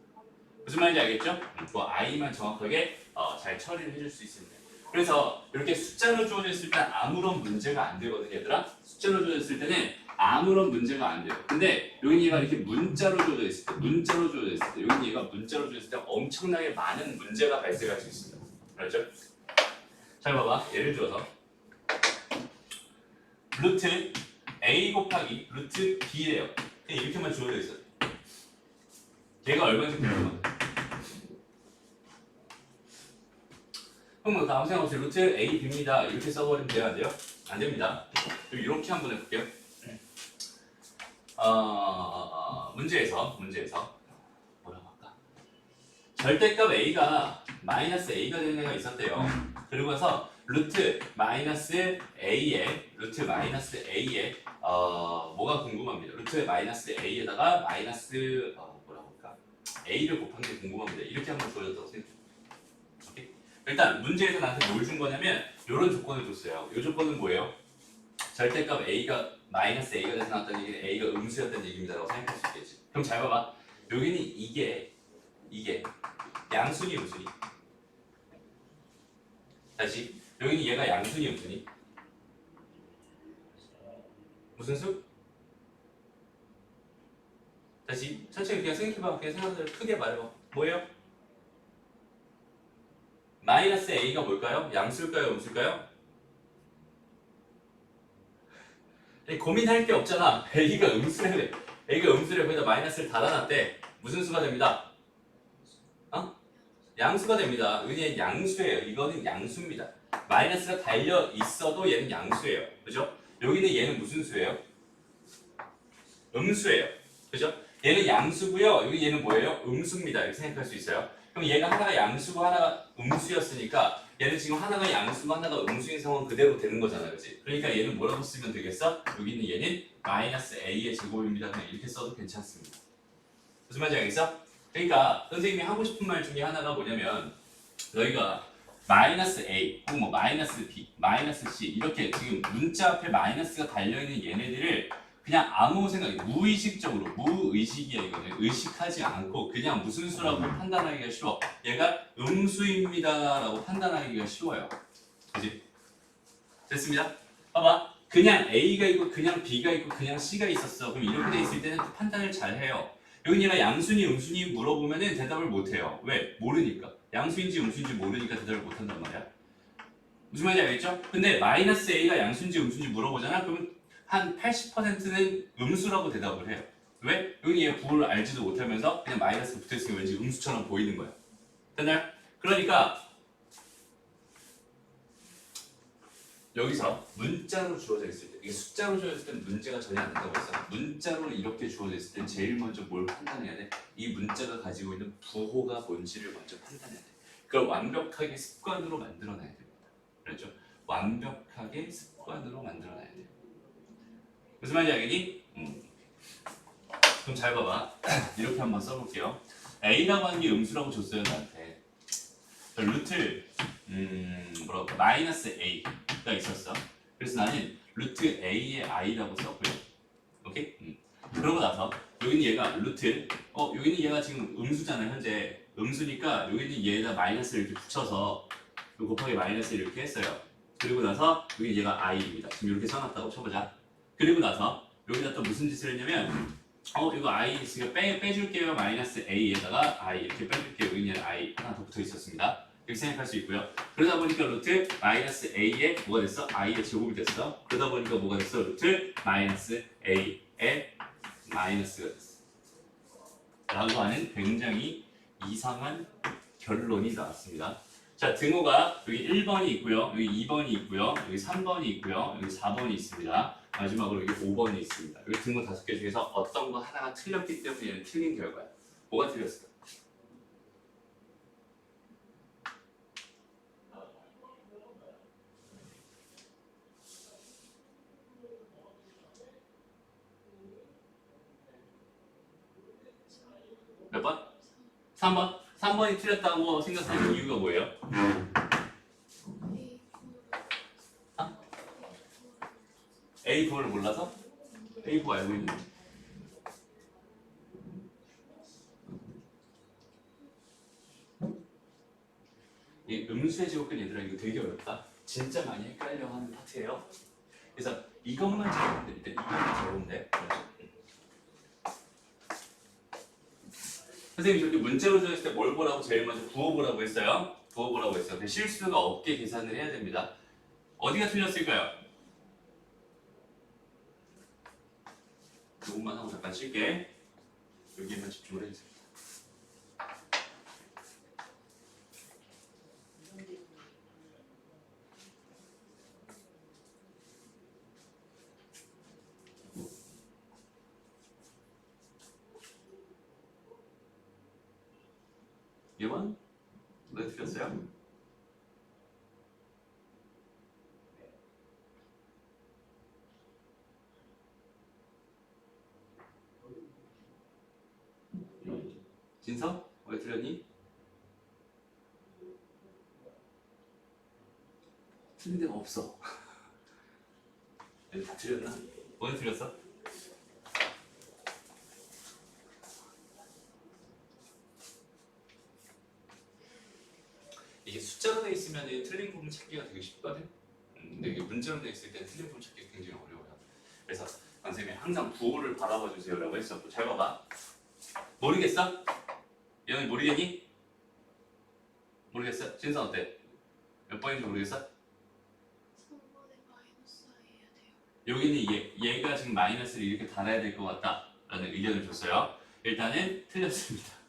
무슨 말인지 알겠죠? 그 i만 정확하게 잘 처리를 해줄 수 있습니다. 그래서 이렇게 숫자로 주어져 있을 때는 아무런 문제가 안 되거든요, 얘들아. 숫자로 주어져 있을 때는 아무런 문제가 안 돼요. 근데 여기 얘가 이렇게 문자로 주어져 있을 때, 여기 얘가 문자로 주어져 있을 때 엄청나게 많은 문제가 발생할 수 있습니다. 알았죠? 잘 봐봐. 예를 들어서 루트 a 곱하기 루트 b예요. 그냥 이렇게만 주어져 있어요. 얘가 얼마인지 궁금하다. 그럼 아무 생각 없이 루트 a, b입니다. 이렇게 써버리면 돼야 안 돼요? 안 됩니다. 그럼 이렇게 한번 해볼게요. 문제에서 뭐라고 할까? 절대값 a가 마이너스 a가 되는 애가 있었대요. 그리고 나서 루트 마이너스 a에 뭐가 궁금합니다. 루트 마이너스 a에다가 마이너스 뭐라고 할까? a를 곱한 게 궁금합니다. 이렇게 한번 주어졌다고 생각해요. 일단 문제에서 나한테 뭘 준 거냐면 이런 조건을 줬어요. 이 조건은 뭐예요? 절대값 a가 마이너스 a가 돼서 나왔다는 얘기는 a가 음수였다는 얘기입니다라고 생각할 수 있겠지. 그럼 잘 봐봐. 여기는 이게 양수니 음수니? 다시 여기는 얘가 양수니 음수니? 무슨 수? 다시 천천히 그냥 생각해봐. 그냥 생각을 크게 말해봐. 뭐예요? 마이너스 a가 뭘까요? 양수일까요? 음수일까요? 고민할 게 없잖아. a가 음수래. 거기다 마이너스를 달아놨대. 무슨 수가 됩니다? 양수가 됩니다. 여기는 양수예요. 이거는 양수입니다. 마이너스가 달려 있어도 얘는 양수예요. 그죠? 여기는 얘는 무슨 수예요? 음수예요. 그죠? 얘는 양수고요. 여기 얘는 뭐예요? 음수입니다. 이렇게 생각할 수 있어요. 그럼 얘가 하나가 양수고 하나가 음수였으니까 얘는 지금 하나가 양수고 하나가 음수인 상황 그대로 되는 거잖아, 그렇지? 그러니까 얘는 뭐라고 쓰면 되겠어? 여기 있는 얘는 마이너스 a의 제곱입니다. 그냥 이렇게 써도 괜찮습니다. 무슨 말인지 알겠어? 그러니까 선생님이 하고 싶은 말 중에 하나가 뭐냐면 너희가 마이너스 a 혹은 뭐 마이너스 b, 마이너스 c 이렇게 지금 문자 앞에 마이너스가 달려있는 얘네들을 그냥 아무 생각, 무의식이야 이거는. 의식하지 않고 그냥 무슨 수라고 판단하기가 쉬워. 얘가 음수입니다라고 판단하기가 쉬워요. 그지? 됐습니다. 봐봐. 그냥 A가 있고 그냥 B가 있고 그냥 C가 있었어. 그럼 이렇게 돼 있을 때는 판단을 잘 해요. 여기 얘가 양수니 음수니 물어보면은 대답을 못 해요. 왜? 모르니까. 양수인지 음수인지 모르니까 대답을 못 한단 말이야. 무슨 말인지 알겠죠? 근데 마이너스 A가 양수인지 음수인지 물어보잖아. 그러면 한 80%는 음수라고 대답을 해요. 왜? 여기 얘 부호를 알지도 못하면서 그냥 마이너스가 붙어있으면 왠지 음수처럼 보이는 거야. 됐나요? 그러니까 여기서 문자로 주어져 있을 때, 이게 숫자로 주어져 있을 때는 문제가 전혀 안 된다고 했어. 문자로 이렇게 주어져 있을 때 제일 먼저 뭘 판단해야 돼? 이 문자가 가지고 있는 부호가 뭔지를 먼저 판단해야 돼. 그걸 완벽하게 습관으로 만들어놔야 됩니다. 그렇죠? 완벽하게 습관으로 만들어놔야 돼. 무슨 말인지 알겠니? 그럼 잘 봐봐. 이렇게 한번 써볼게요. a라고 하는 게 음수라고 줬어요 나한테. 루트 뭐라고 마이너스 a가 있었어. 그래서 나는 루트 a의 i라고 썼고요. 오케이? 그러고 나서 여기는 얘가 루트 여기는 얘가 지금 음수잖아요 현재. 음수니까 여기는 얘에다 마이너스를 이렇게 붙여서 곱하기 마이너스 이렇게 했어요. 그리고 나서 여기 얘가 i입니다. 지금 이렇게 써놨다고 쳐보자. 그리고 나서 여기다 또 무슨 짓을 했냐면 이거 i 있으니까 빼줄게요. 마이너스 a에다가 i 이렇게 빼줄게요. 여기는 i 하나 더 붙어 있었습니다. 이렇게 생각할 수 있고요. 그러다 보니까 루트 마이너스 a에 뭐가 됐어? i의 제곱이 됐어. 그러다 보니까 뭐가 됐어? 루트 마이너스 a에 마이너스가 됐어. 라고 하는 굉장히 이상한 결론이 나왔습니다. 자, 등호가 여기 1번이 있고요. 여기 2번이 있고요. 여기 3번이 있고요. 여기 4번이 있습니다. 마지막으로 여기 5번이 있습니다. 여기 등호 5개 중에서 어떤 거 하나가 틀렸기 때문에 얘는 틀린 결과야. 뭐가 틀렸을까? 몇 번? 3번? 3번이 틀렸다고 생각하는 이유가 뭐예요? A9를 몰라서? A9 알고 있는데. 이 음수의 제곱근 얘들아 이거 되게 어렵다. 진짜 많이 헷갈려하는 파트예요. 그래서 이것만 잘하면 돼. 일단 이것만 잘하면 돼. 선생님이 저렇게 문자로 적었을 때 뭘 보라고 제일 먼저 부어보라고 했어요. 부어보라고 했어요. 근데 실수가 없게 계산을 해야 됩니다. 어디가 틀렸을까요? 이것만 하고 잠깐 쉴게. 여기에만 집중을 해주세요. 이번 왜 틀렸어요? 진서? 왜 틀렸니? 틀린 데가 없어. 다 틀렸나? 왜 틀렸어? 이게 숫자로 돼 있으면 틀린 부분 찾기가 되게 쉽거든. 근데 이게 문자로 돼 있을 때 틀린 부분 찾기가 굉장히 어려워요. 그래서 선생님이 항상 부호를 바라봐 주세요라고 했었고, 잘 봐봐. 모르겠어? 얘는 모르겠니? 모르겠어? 진선 어때? 몇 번인지 모르겠어? 3번에 마이너스 i 해야 돼요. 여기는 얘가 지금 마이너스를 이렇게 달아야 될 것 같다라는 의견을 줬어요. 일단은 틀렸습니다.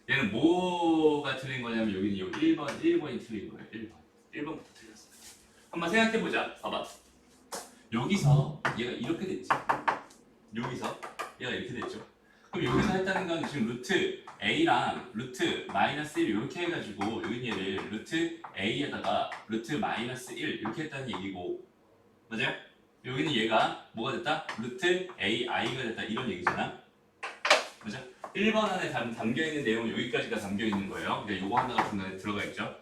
얘는 뭐가 틀린 거냐면 여기는 요 1번이 틀린 거예요. 1번부터 틀렸어요. 한번 생각해보자. 봐봐. 여기서 얘가 이렇게 됐지. 여기서 얘가 이렇게 됐죠. 그럼 여기서 했다는 건 지금 루트 a랑 루트 마이너스 1 이렇게 해가지고 여기 얘를 루트 a에다가 루트 마이너스 1 이렇게 했다는 얘기고, 맞아요? 여기는 얘가 뭐가 됐다? 루트 ai가 됐다 이런 얘기잖아. 맞아? 1번 안에 담겨있는 내용은 여기까지가 담겨있는 거예요. 근데 요거 하나가 중간에 들어가 있죠.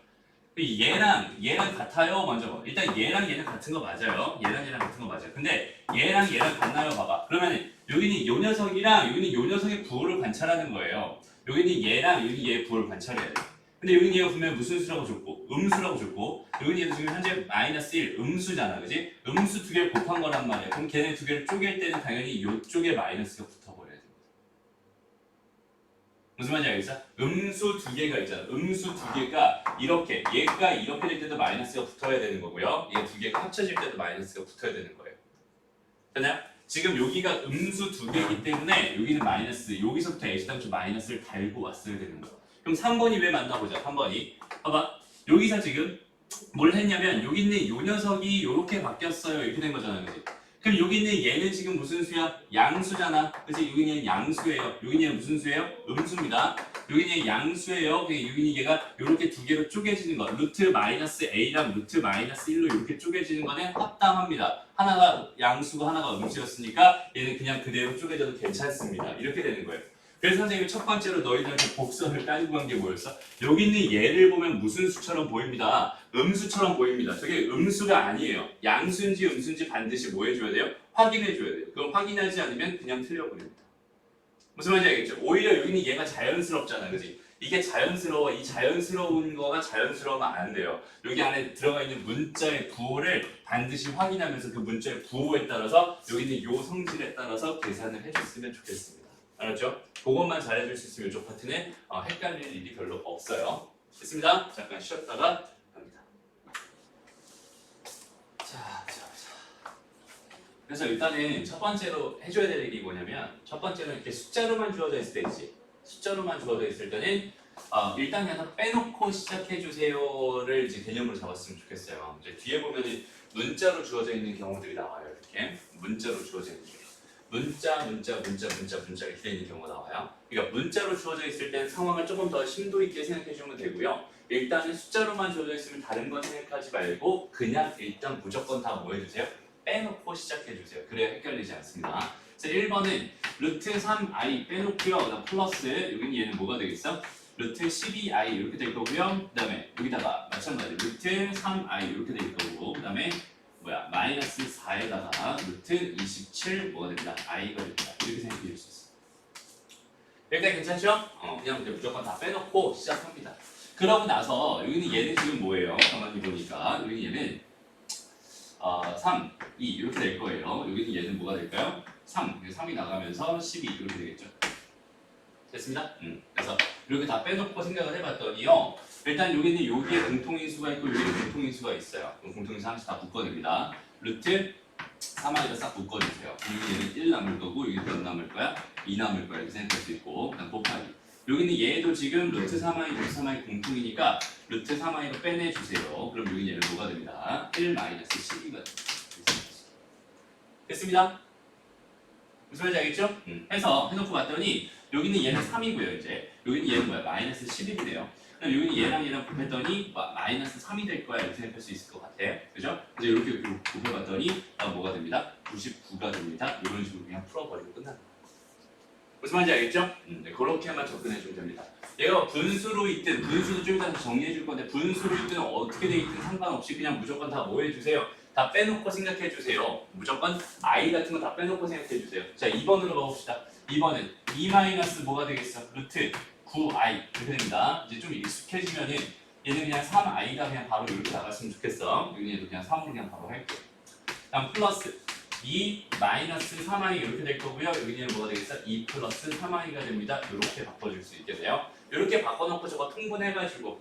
얘랑 같아요. 먼저 봐. 일단 얘랑 같은 거 맞아요. 얘랑 같은 거 맞아요. 근데 얘랑 같나요? 봐봐. 그러면 여기는 요 녀석이랑 여기는 요 녀석의 부호를 관찰하는 거예요. 여기는 얘랑 여기 얘 부호를 관찰해야 돼. 근데 여기는 얘가 분명히 무슨 수라고 줬고 음수라고 줬고, 여기는 얘도 지금 현재 마이너스 1 음수잖아, 그지? 음수 두 개를 곱한 거란 말이야. 그럼 걔네 두 개를 쪼갤 때는 당연히 이쪽에 마이너스가 붙어버려야 돼. 무슨 말인지 알겠어? 음수 두 개가 있잖아. 음수 두 개가 이렇게, 얘가 이렇게 될 때도 마이너스가 붙어야 되는 거고요. 얘 두 개가 합쳐질 때도 마이너스가 붙어야 되는 거예요. 됐나요? 지금 여기가 음수 두 개이기 때문에 여기는 마이너스, 여기서부터 A시당초 마이너스를 달고 왔어야 되는 거야. 그럼 3번이 왜 맞나보자. 3번이 봐봐. 여기서 지금 뭘 했냐면 여기 있는 요 녀석이 요렇게 바뀌었어요. 이렇게 된 거잖아, 그치? 그럼 여기 있는 얘는 지금 무슨 수야? 양수잖아. 그치? 여기 있는 양수예요. 여기 있는 무슨 수예요? 음수입니다. 여기 있는 양수예요. 여기 있는 얘가 요렇게 두 개로 쪼개지는 거. 루트 마이너스 a랑 루트 마이너스 1로 이렇게 쪼개지는 거는 합당합니다. 하나가 양수고 하나가 음수였으니까 얘는 그냥 그대로 쪼개져도 괜찮습니다. 이렇게 되는 거예요. 그래서 선생님이 첫 번째로 너희들한테 복선을 깔고 간 게 뭐였어? 여기 있는 얘를 보면 무슨 수처럼 보입니다. 음수처럼 보입니다. 저게 음수가 아니에요. 양수인지 음수인지 반드시 뭐 해줘야 돼요? 확인해줘야 돼요. 그럼 확인하지 않으면 그냥 틀려버립니다. 무슨 말인지 알겠죠? 오히려 여기는 얘가 자연스럽잖아, 그지? 이게 자연스러워. 이 자연스러운 거가 자연스러우면 안 돼요. 여기 안에 들어가 있는 문자의 부호를 반드시 확인하면서 그 문자의 부호에 따라서 여기 있는 요 성질에 따라서 계산을 해줬으면 좋겠습니다. 알았죠? 그것만 잘해줄 수 있으면 이쪽 파트는 헷갈릴 일이 별로 없어요. 됐습니다. 잠깐 쉬었다가 갑니다. 자. 그래서 일단은 첫 번째로 해줘야 될 일이 뭐냐면 첫 번째는 이렇게 숫자로만 주어져 있을 때 있지. 숫자로만 주어져 있을 때는 일단 그냥 빼놓고 시작해 주세요를 이제 개념으로 잡았으면 좋겠어요. 이제 뒤에 보면은 문자로 주어져 있는 경우들이 나와요. 이렇게 문자로 주어져 있는 경우. 문자 이렇게 되어 있는 경우가 나와요. 그러니까 문자로 주어져 있을 때는 상황을 조금 더 심도 있게 생각해 주면 되고요. 일단은 숫자로만 주어져 있으면 다른 건 생각하지 말고 그냥 일단 무조건 다 뭐 해주세요? 빼놓고 시작해 주세요. 그래야 헷갈리지 않습니다. 그래서 1번은 루트 3i 빼놓고요. 그다음 플러스 여기는 얘는 뭐가 되겠어? 루트 12i 이렇게 될 거고요. 그 다음에 여기다가 마찬가지 루트 3i 이렇게 될 거고 그 다음에 마이너스 4에다가 루트 27 뭐가 됩니다. i가 됩니다. 이렇게 생각해 줄 수 있어요. 일단 괜찮죠? 그냥 무조건 다 빼놓고 시작합니다. 그러고 나서 여기는 얘는 지금 뭐예요? 가만히 보니까 여기는 얘는 3, 2 이렇게 될 거예요. 여기는 얘는 뭐가 될까요? 3이 나가면서 12 이렇게 되겠죠. 됐습니다? 그래서 이렇게 다 빼놓고 생각을 해봤더니요. 일단 여기는 여기에 공통인수가 있고 여기에 공통인수가 있어요. 그럼 공통인수 하나씩 다 묶어냅니다. 루트 3i가 싹 묶어주세요. 여기는 1 남을 거고 여기는 몇 남을 거야? 2 남을 거야. 이렇게 생각할 수 있고 그다음 곱하기. 여기는 얘도 지금 루트 3i, 루트 3i 공통이니까 루트 3i로 빼내주세요. 그럼 여기는 얘는 뭐가 됩니다? 1 마이너스 12가 됩니다. 됐습니다. 무슨 말인지 알겠죠? 해서 해놓고 봤더니 여기는 얘는 3이고요. 이제 여기는 얘는 뭐야? 마이너스 11이네요. 그럼 여기는 얘랑 곱했더니 마이너스 3이 될 거야. 이렇게 생각할 수 있을 것 같아. 그죠? 그래서 이렇게 곱해봤더니 뭐가 됩니다? 99가 됩니다. 이런 식으로 그냥 풀어버리고 끝납니다. 무슨 말인지 알겠죠? 네, 그렇게만 접근해주면 됩니다. 얘가 분수로 있든 분수도 좀 이따 정리해 줄 건데 분수로 있든 어떻게 돼 있든 상관없이 그냥 무조건 다 뭐 해주세요? 다 빼놓고 생각해 주세요. 무조건 i 같은 거 다 빼놓고 생각해 주세요. 자, 2번으로 가봅시다. 2번은 2 마이너스 뭐가 되겠어? 루트 9i 이렇게 됩니다. 이제 좀 익숙해지면은 얘는 그냥 3i가 그냥 바로 이렇게 나갔으면 좋겠어. 얘도 그냥 3으로 그냥 바로 할게요. 다음 플러스 2 마이너스 3i 이렇게 될 거고요. 여기는 뭐가 되겠어? 2 플러스 3i가 됩니다. 이렇게 바꿔줄 수 있게 돼요. 이렇게 바꿔놓고 저거 통분해가지고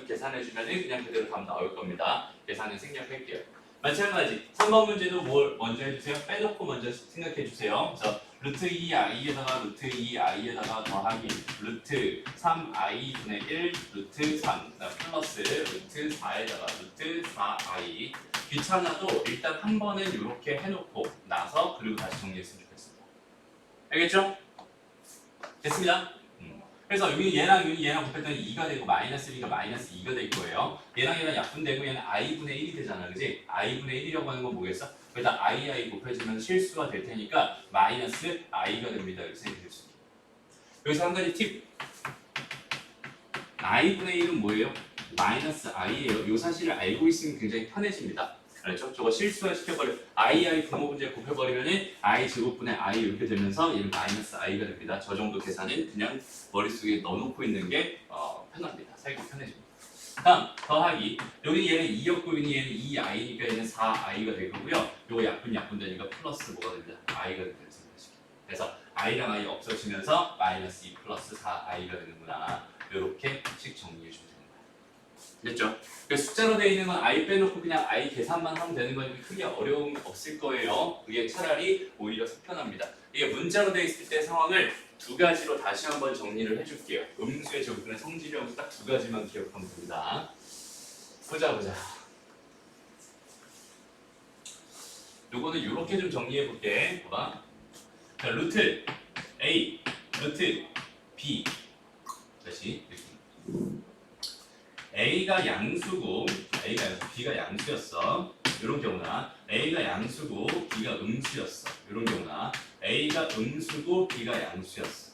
계산해주면 그냥 그대로 답 나올 겁니다. 계산은 생략할게요. 마찬가지 3번 문제도 뭘 먼저 해주세요? 빼놓고 먼저 생각해주세요. 그래서 루트 2i에다가 루트 2i에다가 더하기 루트 3i 분의 1 루트 3 플러스 루트 4에다가 루트 4i 귀찮아도 일단 한 번은 이렇게 해놓고 나서 그리고 다시 정리했으면 좋겠습니다. 알겠죠? 됐습니다. 그래서 여기 얘랑 곱했더니 2가 되고 마이너스 2가 마이너스 2가 될 거예요. 얘랑 약분되고 얘는 i분의 1이 되잖아. 그지? i분의 1이라고 하는 건 뭐겠어? 여기다 i 곱해주면 실수가 될 테니까 마이너스 i가 됩니다. 이렇게 생각해 주세요. 여기서 한 가지 팁. i분의 1은 뭐예요? 마이너스 i예요. 이 사실을 알고 있으면 굉장히 편해집니다. 알죠? 저거 실수를 시켜버려. i 분모 분제 곱해버리면은 i 제곱분의 i 이렇게 되면서 얘는 마이너스 i가 됩니다. 저 정도 계산은 그냥 머릿속에 넣어놓고 있는 게 편합니다. 살기 편해집니다. 다음 더하기. 여기 얘는 2였고 여기는 얘는 2i니까 얘는 4i가 될 거고요. 요거 약분되니까 플러스 뭐가 됩니다. i가 된다고 생각하시면. 그래서 i랑 i 없어지면서 마이너스 2 플러스 4i가 되는구나. 이렇게씩 정리해주면 됩니다. 됐죠? 숫자로 되어 있는 건 i 빼놓고 그냥 i 계산만 하면 되는 거니까 크게 어려움 없을 거예요. 그게 차라리 오히려 속편합니다. 이게 문자로 되어 있을 때 상황을 두 가지로 다시 한번 정리를 해줄게요. 음수의 제곱분의 성질형수 딱 두 가지만 기억하면 됩니다. 보자. 요거는 이렇게 좀 정리해 볼게. 봐봐. 자, 루트 a, 루트 b. 다시 이렇게. A가 양수고 B가 양수였어. 이런 경우나 A가 양수고 B가 음수였어. 이런 경우나 A가 음수고 B가 양수였어.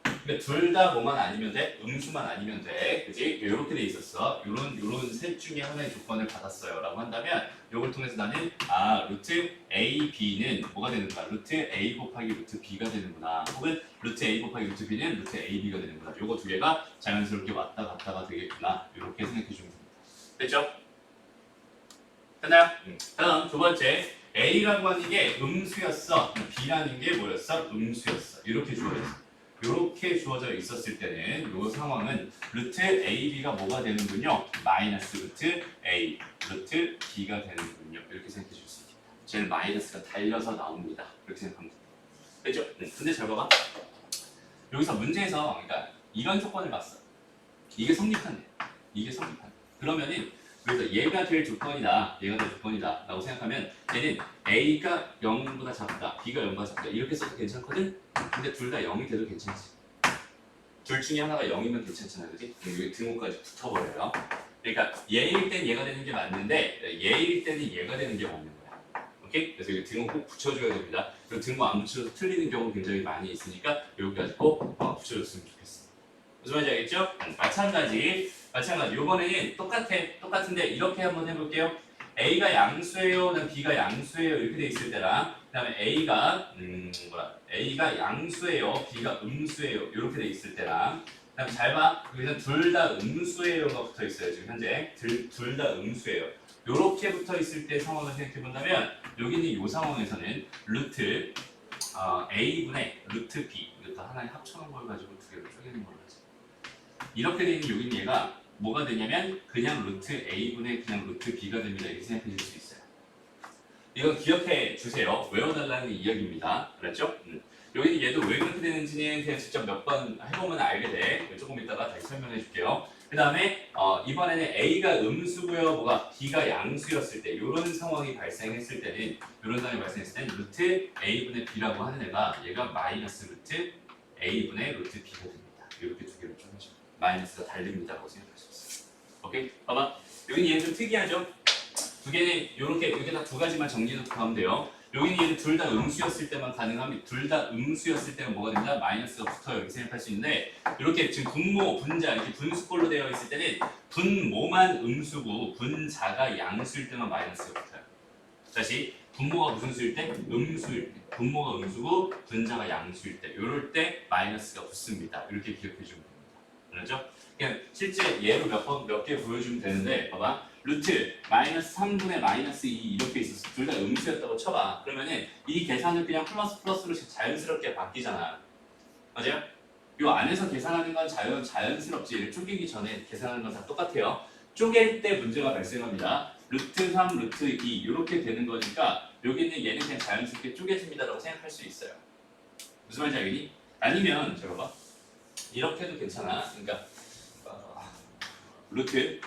근데 둘 다 뭐만 아니면 돼? 음수만 아니면 돼. 그지? 이렇게 돼 있었어. 요런 셋 중에 하나의 조건을 받았어요. 라고 한다면 요걸 통해서 나는 루트 A, B는 뭐가 되는 거야? 루트 A 곱하기 루트 B가 되는구나. 혹은 루트 A 곱하기 루트 B는 루트 A, B가 되는구나. 요거 두 개가 자연스럽게 왔다 갔다가 되겠구나. 이렇게 생각해 주면 됩니다. 됐죠? 됐나요? 다음 두 번째. A라고 하는 게 음수였어. B라는 게 뭐였어? 음수였어. 이렇게 주어졌어. 이렇게 주어져 있었을 때는 이 상황은 루트 AB가 뭐가 되는군요? 마이너스 루트 A, 루트 B가 되는군요. 이렇게 생각해 줄 수 있겠다. 쟤는 마이너스가 달려서 나옵니다. 이렇게 생각하면 됩니다. 됐죠? 근데 잘 봐봐. 여기서 문제에서 그러니까 이런 조건을 봤어. 이게 성립하네. 이게 성립하네. 그러면은 그래서 얘가 될 조건이다. 얘가 될 조건이다. 라고 생각하면 얘는 A가 0보다 작다. B가 0보다 작다. 이렇게 써도 괜찮거든? 근데 둘 다 0이 돼도 괜찮지. 둘 중에 하나가 0이면 괜찮잖아. 그지? 여기 등호까지 붙어버려요. 그러니까 얘일 땐 얘가 되는 게 맞는데 얘일 때는 얘가 되는 게 맞는 거야. 오케이? 그래서 여기 등호 꼭 붙여줘야 됩니다. 그리고 등호 안 붙여서 틀리는 경우 굉장히 많이 있으니까 여기까지 꼭 붙여줬으면 좋겠어. 무슨 말인지 알겠죠? 마찬가지. 요번에는 똑같은데 이렇게 한번 해볼게요. A가 양수예요, B가 양수예요 이렇게 돼 있을 때랑 그다음에 A가 양수예요, B가 음수예요 이렇게 돼 있을 때랑 그다음에 잘 봐. 여기서 둘 다 음수예요가 붙어 있어요. 지금 현재 둘 다 음수예요. 이렇게 붙어 있을 때 상황을 생각해 본다면 여기 있는 이 상황에서는 루트 A분의 루트 B 이것도 하나에 합쳐놓은 걸 가지고 두 개를 쪼개는 걸로 하지. 이렇게 되는 여기 있는 얘가 뭐가 되냐면 그냥 루트 A분의 그냥 루트 B가 됩니다. 이렇게 생각해 줄 수 있어요. 이거 기억해 주세요. 외워달라는 이야기입니다. 그렇죠? 여기는 얘도 왜 그렇게 되는지는 그냥 직접 몇 번 해보면 알게 돼. 조금 이따가 다시 설명해 줄게요. 그 다음에 이번에는 A가 음수고요. 뭐가 B가 양수였을 때 이런 상황이 발생했을 때는 루트 A분의 B라고 하는 애가 얘가 마이너스 루트 A분의 루트 B가 됩니다. 이렇게 두 개를 쪼개죠. 마이너스가 달립니다라고 생각할 수 있어요. 오케이? 봐봐. 여기는 얘는 좀 특이하죠? 두 개는 이렇게 여기다 두 가지만 정리해놓고 하면 돼요. 여기는 얘는 둘 다 음수였을 때만 가능합니다. 둘 다 음수였을 때는 뭐가 됩니다? 마이너스가 붙어요. 이렇게 생각할 수 있는데 이렇게 지금 분모, 분자 이렇게 분수꼴로 되어 있을 때는 분모만 음수고 분자가 양수일 때만 마이너스가 붙어요. 다시 분모가 무슨 수일 때? 음수일 때. 분모가 음수고 분자가 양수일 때. 이럴 때 마이너스가 붙습니다. 이렇게 기억해 주면 됩니다. 그렇죠? 그냥 실제 예로 몇 개 보여주면 되는데 봐봐. 루트 마이너스 3분의 마이너스 2 이렇게 있었어. 둘 다 음수였다고 쳐봐. 그러면은 이 계산은 그냥 플러스로 자연스럽게 바뀌잖아. 맞아요? 요 안에서 계산하는 건 자연스럽지. 얘를 쪼개기 전에 계산하는 건 다 똑같아요. 쪼갤 때 문제가 발생합니다. 루트 3, 루트 2 이렇게 되는 거니까 여기는 얘는 그냥 자연스럽게 쪼개집니다라고 생각할 수 있어요. 무슨 말인지 알겠니? 아니면 잠깐만 이렇게 해도 괜찮아. 그러니까 루트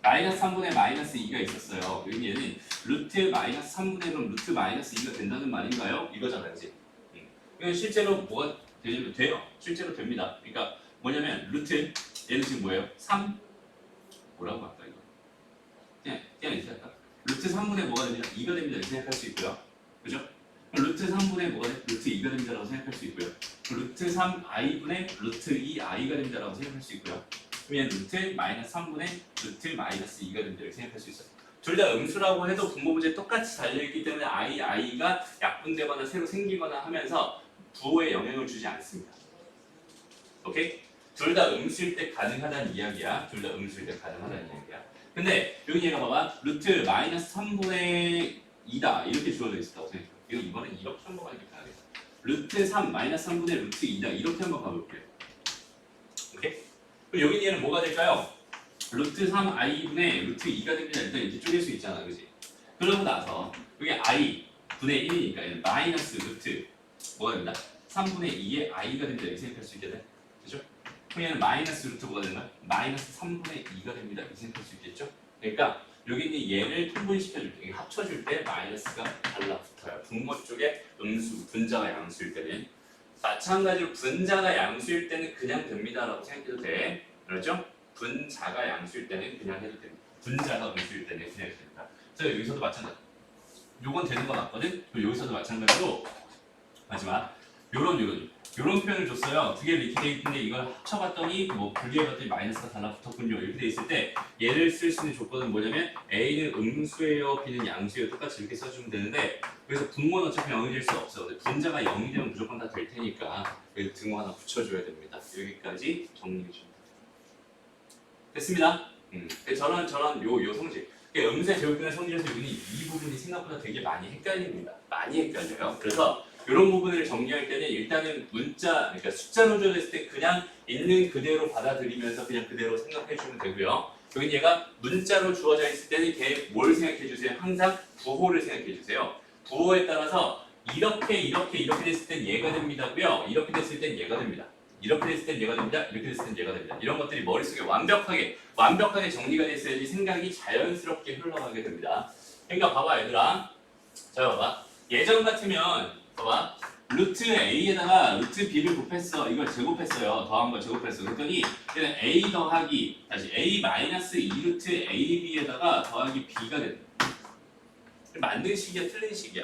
마이너스 3분의 마이너스 2가 있었어요. 여기 얘는 루트 마이너스 3분의 그럼 루트 마이너스 2가 된다는 말인가요? 이거잖아, 그지? 실제로 뭐가 되냐면 돼요. 실제로 됩니다. 그러니까 뭐냐면 루트 얘는 지금 뭐예요? 3 뭐라고 할까 이거? 그냥 이렇게 할까? 루트 3분의 뭐가 됩니다? 2가 됩니다. 이렇게 생각할 수 있고요. 그죠? 루트 3분의 뭐가 돼? 루트 2가 됩니다라고 생각할 수 있고요. 루트 3 i분의 루트 2 i가 됩니다라고 생각할 수 있고요. 그러면 루트 마이너스 3분의 루트 마이너스 2가 됩니다. 이렇게 생각할 수 있어요. 둘 다 음수라고 해도 분모 문제 똑같이 달려있기 때문에 i가 약분되거나 새로 생기거나 하면서 부호에 영향을 주지 않습니다. 오케이? 둘 다 음수일 때 가능하다는 이야기야. 둘 다 음수일 때 가능하다는 이야기야. 근데 여기 얘가 봐봐. 루트 마이너스 3분의 2다. 이렇게 주어져 있었다고 생각해. 이거 이번엔 이렇게 한번 가는 게 편하겠다. 루트 3 마이너스 3분의 루트 2다. 이렇게 한번 가볼게요. 오케이? 그럼 여기 얘는 뭐가 될까요? 루트 3 i분의 루트 2가 됩니다. 일단 이렇게 쪼갤 수 있잖아. 그지? 그러고 나서 여기 i 분의 1이니까 얘는 마이너스 루트 뭐가 됩니다? 3분의 2의 i가 됩니다. 이렇게 생각할 수 있게 돼. 그죠? 그럼 얘는 마이너스 루트 뭐가 되나? 마이너스 3분의 2가 됩니다. 이렇게 생각할 수 있겠죠? 그러니까 여기 있는 얘를 통분시켜줄 때, 합쳐줄 때 마이너스가 달라붙어요. 분모 쪽에 음수, 분자가 양수일 때는. 마찬가지로 분자가 양수일 때는 그냥 됩니다라고 생각해도 돼. 그렇죠? 분자가 양수일 때는 그냥 해도 됩니다. 분자가 음수일 때는 그냥 해도 됩니다. 그래서 여기서도 마찬가지. 요건 되는 거 맞거든? 그리고 여기서도 마찬가지로 마지막 요런 표현을 줬어요. 두 개를 이렇게 돼 있는데 이걸 합쳐봤더니 뭐 분리해봤더니 마이너스가 달라붙었군요. 이렇게 돼 있을 때 얘를 쓸 수 있는 조건은 뭐냐면 A는 음수예요, B는 양수예요. 똑같이 이렇게 써주면 되는데 그래서 분모는 어차피 0이 될 수 없어. 근데 분자가 0이 되면 무조건 다 될 테니까 여기 등호 하나 붙여줘야 됩니다. 여기까지 정리해 줍니다. 됐습니다. 저런 요 성질. 그러니까 음수의 제곱근의 성질에서 여기는 이 부분이 생각보다 되게 많이 헷갈립니다. 많이 헷갈려요. 그래서 이런 부분을 정리할 때는 일단은 문자, 그러니까 숫자 노절했을 때 그냥 있는 그대로 받아들이면서 그냥 그대로 생각해 주면 되고요. 여기 얘가 문자로 주어져 있을 때는 걔 뭘 생각해 주세요? 항상 부호를 생각해 주세요. 부호에 따라서 이렇게 됐을 땐 얘가 됩니다고요. 이렇게 됐을 땐 얘가 됩니다. 이렇게 됐을 땐 얘가 됩니다. 이렇게 됐을 땐 얘가 됩니다. 이런 것들이 머릿속에 완벽하게 정리가 됐어야지 생각이 자연스럽게 흘러가게 됩니다. 그러니까 봐봐 얘들아. 자 봐봐. 예전 같으면 봐봐. 루트 A에다가 루트 B를 곱했어. 이걸 제곱했어요. 더한 걸 제곱했어. 그랬더니 얘는 A 더하기 다시 A 마이너스 2루트 AB에다가 더하기 B가 된다. 만든 식이야 틀린 식이야?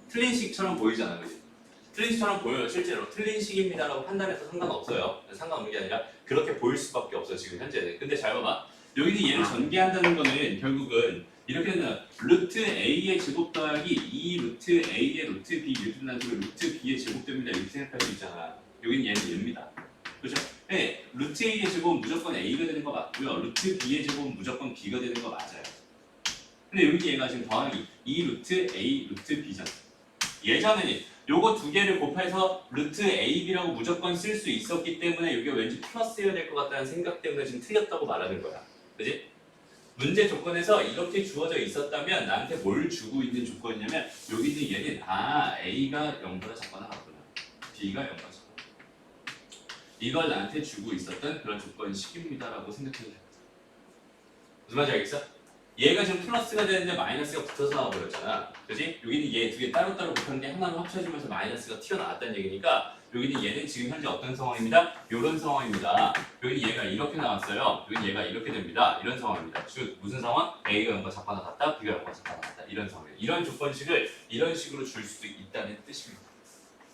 틀린 식처럼 보이잖아. 그치? 틀린 식처럼 보여요. 실제로 틀린 식입니다라고 판단해서 상관없어요. 상관없는 게 아니라 그렇게 보일 수밖에 없어 지금 현재는. 근데 잘 봐봐. 여기는 얘를 전개한다는 거는 결국은 이렇게 된다. 루트 A의 제곱 더하기 2 루트 A의 루트 B 이렇게 된다는 소리 루트 B의 제곱됩니다. 이렇게 생각할 수 있잖아. 여기는 얘는 얘입니다. 그렇죠? 네, 루트 A의 제곱은 무조건 A가 되는 거 맞고요. 루트 B의 제곱은 무조건 B가 되는 거 맞아요. 근데 여기 얘가 지금 더하기 2 루트 A 루트 B잖아. 예전에는 요거 두 개를 곱해서 루트 AB라고 무조건 쓸 수 있었기 때문에 여기가 왠지 플러스여야 될 것 같다는 생각 때문에 지금 틀렸다고 말하는 거야. 그지? 문제 조건에서 이렇게 주어져 있었다면 나한테 뭘 주고 있는 조건이냐면 여기 있는 얘는 A가 0보다 작거나 같구나. B가 0보다 작거나. 이걸 나한테 주고 있었던 그런 조건식입니다라고 생각해도 됩니다. 무슨 말인지 알겠어? 얘가 지금 플러스가 되는데 마이너스가 붙어서 나와버렸잖아. 그지? 여기는 얘 두 개 따로따로 곱하는데 하나로 합쳐지면서 마이너스가 튀어나왔다는 얘기니까 여기는 얘는 지금 현재 어떤 상황입니다? 이런 상황입니다. 여기는 얘가 이렇게 나왔어요. 여기는 얘가 이렇게 됩니다. 이런 상황입니다. 즉 무슨 상황? A가 0과 작거나 같다, B가 0과 작거나 같다. 이런 상황이에요. 이런 조건식을 이런 식으로 줄 수도 있다는 뜻입니다.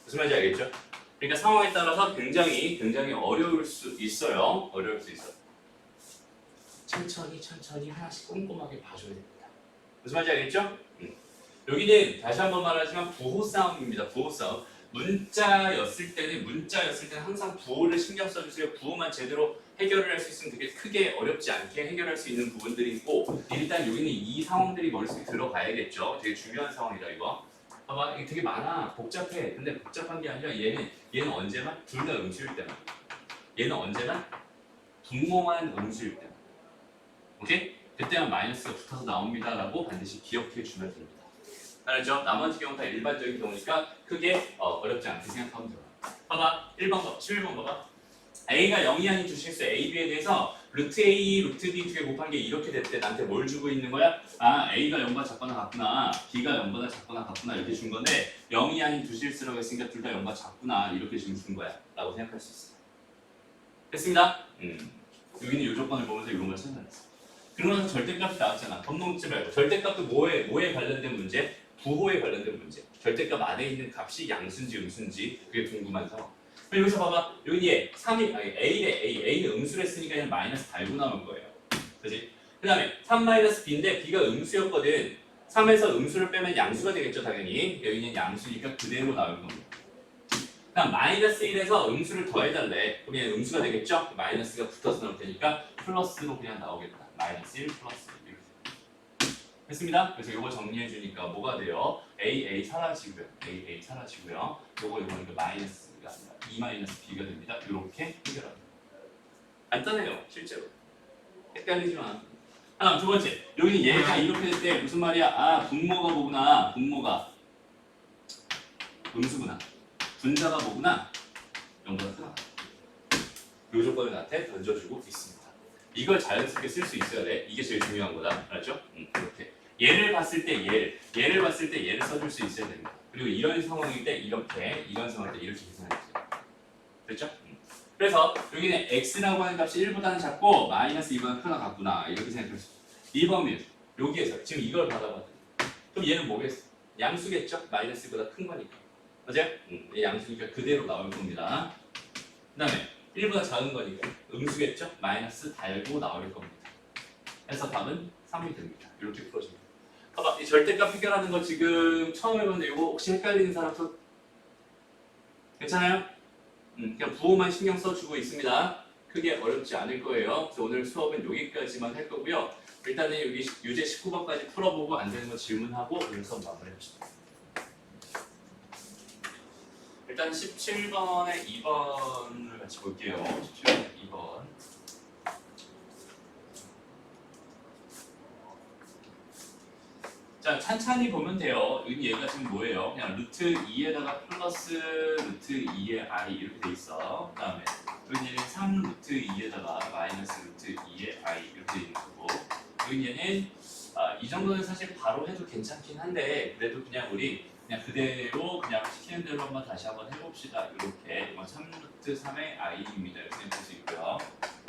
무슨 말인지 알겠죠? 그러니까 상황에 따라서 굉장히 어려울 수 있어요. 어려울 수 있어요. 천천히 하나씩 꼼꼼하게 봐줘야 됩니다. 무슨 말인지 알겠죠? 여기는 다시 한번 말하지만 부호 싸움입니다. 부호 싸움. 문자였을 때는 항상 부호를 신경 써주세요. 부호만 제대로 해결을 할 수 있으면 되게 크게 어렵지 않게 해결할 수 있는 부분들이 있고 일단 여기는 이 상황들이 머릿속에 들어가야겠죠. 되게 중요한 상황이다 이거. 봐봐 이게 되게 많아. 복잡해. 근데 복잡한 게 아니라 얘는 언제만? 둘 다 음수일 때만. 얘는 언제만? 분모만 음수일 때만. 오케이? 그때만 마이너스가 붙어서 나옵니다라고 반드시 기억해 주면 됩니다. 알았죠? 나머지 경우는 다 일반적인 경우니까 크게 어렵지 않게 생각하면 돼요. 봐봐. 1번 봐봐. 11번 봐봐. A가 0이 아닌 두 실수 A, B에 대해서 루트 A, 루트 B 두 개 곱한 게 이렇게 됐대. 나한테 뭘 주고 있는 거야? A가 0보다 작거나 같구나. B가 0보다 작거나 같구나. 이렇게 준 건데 0이 아닌 두 실수라고 했으니까 둘 다 0보다 작구나. 이렇게 지금 준 거야. 라고 생각할 수 있어요. 됐습니다. 여기는 이 조건을 보면서 이런 걸 찾아냈어. 그러면서 절대값이 나왔잖아. 덤 넘지 말고. 절대값도 뭐에 관련된 문제? 부호에 관련된 문제. 절대값 안에 있는 값이 양수인지 음수인지 그게 궁금한 상황. 여기서 봐봐. 여기 얘 3이 A는 음수를 했으니까 그냥 마이너스 달고 나온 거예요. 그지? 그 다음에 3-B인데 B가 음수였거든. 3에서 음수를 빼면 양수가 되겠죠 당연히. 여기는 양수니까 그대로 나올 겁니다. 그럼 마이너스 1에서 음수를 더해달래. 그럼 얘는 음수가 되겠죠? 마이너스가 붙어서 나올 테니까 플러스로 그냥 나오겠다. 마이너스 1 플러스 1 이렇게. 됐습니다. 그래서 이거 정리해 주니까 뭐가 돼요? A 사라지고요. A 사라지고요. 요거 마이너스가 아니라 E 마이너스 B가 됩니다. 이렇게 해결합니다. 간단해요, 실제로. 헷갈리지 마. 하나, 두 번째. 여기는 얘가 이렇게 될 때 무슨 말이야? 분모가 뭐구나. 분모가 음수구나. 분자가 뭐구나. 0보다 크다. 요 조건을 나한테 던져주고 있습니다. 이걸 자연스럽게 쓸 수 있어야 돼. 이게 제일 중요한 거다. 알았죠? 이렇게. 얘를 봤을 때 얘를 써줄 수 있어야 됩니다. 그리고 이런 상황일 때 이렇게, 이런 상황일 때 이렇게 계산해주세요. 됐죠? 그래서 여기는 x라고 하는 값이 1보다는 작고 마이너스 2보다 크거나 같구나. 이렇게 생각할 수 있어요. 2번은 여기에서 지금 이걸 받아봤더니 그럼 얘는 뭐겠어? 양수겠죠? 마이너스 2보다 큰 거니까. 맞아요? 양수니까 그대로 나올 겁니다. 그 다음에 1보다 작은 거니까 음수겠죠? 마이너스 달고 나올 겁니다. 그래서 답은 3이 됩니다. 이렇게 풀어줍니다. 봐봐, 이 절대값 해결하는 거 지금 처음 해봤는데 이거 혹시 헷갈리는 사람 괜찮아요? 그냥 부호만 신경 써주고 있습니다. 크게 어렵지 않을 거예요. 그래서 오늘 수업은 여기까지만 할 거고요. 일단은 여기 유제 19번까지 풀어보고 안 되는 거 질문하고 오늘 수업 마무리합시다. 일단 17번에 2번을 같이 볼게요. 17번에 2번. 자, 찬찬히 보면 돼요. 여기 얘가 지금 뭐예요? 그냥 루트 2에다가 플러스 루트 2의 i 이렇게 돼 있어. 그 다음에 여기 얘는 3 루트 2에다가 마이너스 루트 2의 i 이렇게 돼 있는 거고, 여기 얘는 이 정도는 사실 바로 해도 괜찮긴 한데 그래도 그냥 우리 그냥 그대로 그냥 시키는 대로 한번 다시 한번 해봅시다. 이렇게 이건 3 루트 3의 i입니다. 이렇게 생각할 수 있고요.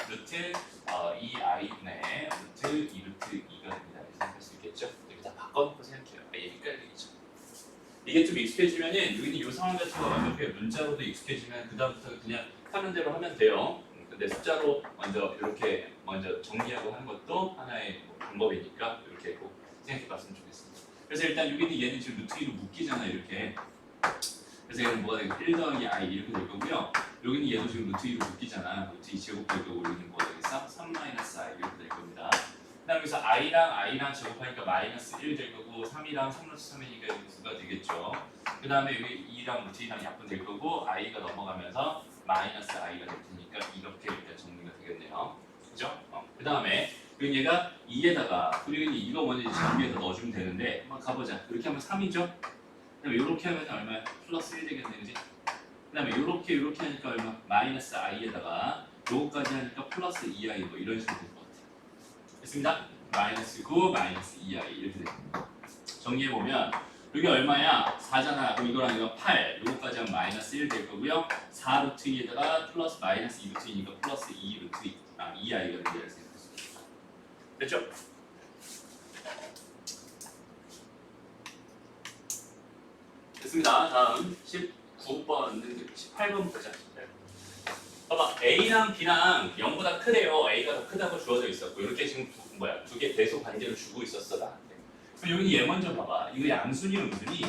루트 2i분의 루트 2 루트 2가 됩니다. 이렇게 생각할 수 있겠죠? 이렇게 다 바꿔놓고 생각해요. 얘 헷갈리겠죠? 이게 좀 익숙해지면은 여기는 이 상황 같은 거 이렇게 문자로도 익숙해지면 그 다음부터 그냥 하는 대로 하면 돼요. 근데 숫자로 먼저 이렇게 먼저 정리하고 하는 것도 하나의 뭐 방법이니까 이렇게 꼭 생각해봤으면 좋겠습니다. 그래서 일단 여기는 얘는 지금 루트 2로 묶이잖아요. 이렇게. 그래서 얘는 뭐가 되겠고 1 더하기 i 이렇게 될 거고요. 여기는 얘도 지금 루트 2로 묶이잖아. 루트 2 제곱 될 거고 여기는 뭐가 되겠어? 3 마이너스 i 이렇게 될 겁니다. 그 다음에 여기서 i랑 제곱하니까 마이너스 1 될 거고 3이랑 3 루트 3이니까 9가 되겠죠. 그 다음에 여기 2랑 루트 2랑 약분 될 거고 i가 넘어가면서 마이너스 i가 될 테니까 이렇게 일단 정리가 되겠네요. 그죠? 그 다음에 여기 얘가 2에다가 그리고 이거 먼저 정비해서 넣어주면 되는데 한번 가보자. 이렇게 하면 3이죠? 그 다음에 이렇게 하면 얼마야? 플러스 1 되겠네, 그지? 그 다음에 이렇게 하니까 얼마? 마이너스 i에다가 요거까지 하니까 플러스 2i 뭐 이런 식으로 될 것 같아요. 됐습니다? 마이너스 9, 마이너스 2i 이렇게 됩니다. 정리해보면 여기 얼마야? 4잖아. 그럼 이거랑 이거 8. 요거까지 하면 마이너스 1 될 거고요. 4 루트 2에다가 플러스 마이너스 2 루트 2니까 플러스 2 루트 2i가 됩니다. 이렇게 생각하시면 됐죠? 됐습니다. 다음 19번, 18번 보자. 봐봐, A랑 B랑 0보다 크대요. A가 더 크다고 주어져 있었고 이렇게 지금 두 개 배수 관계를 주고 있었어 나한테. 그럼 여기는 얘 먼저 봐봐. 이거 양순이 음순이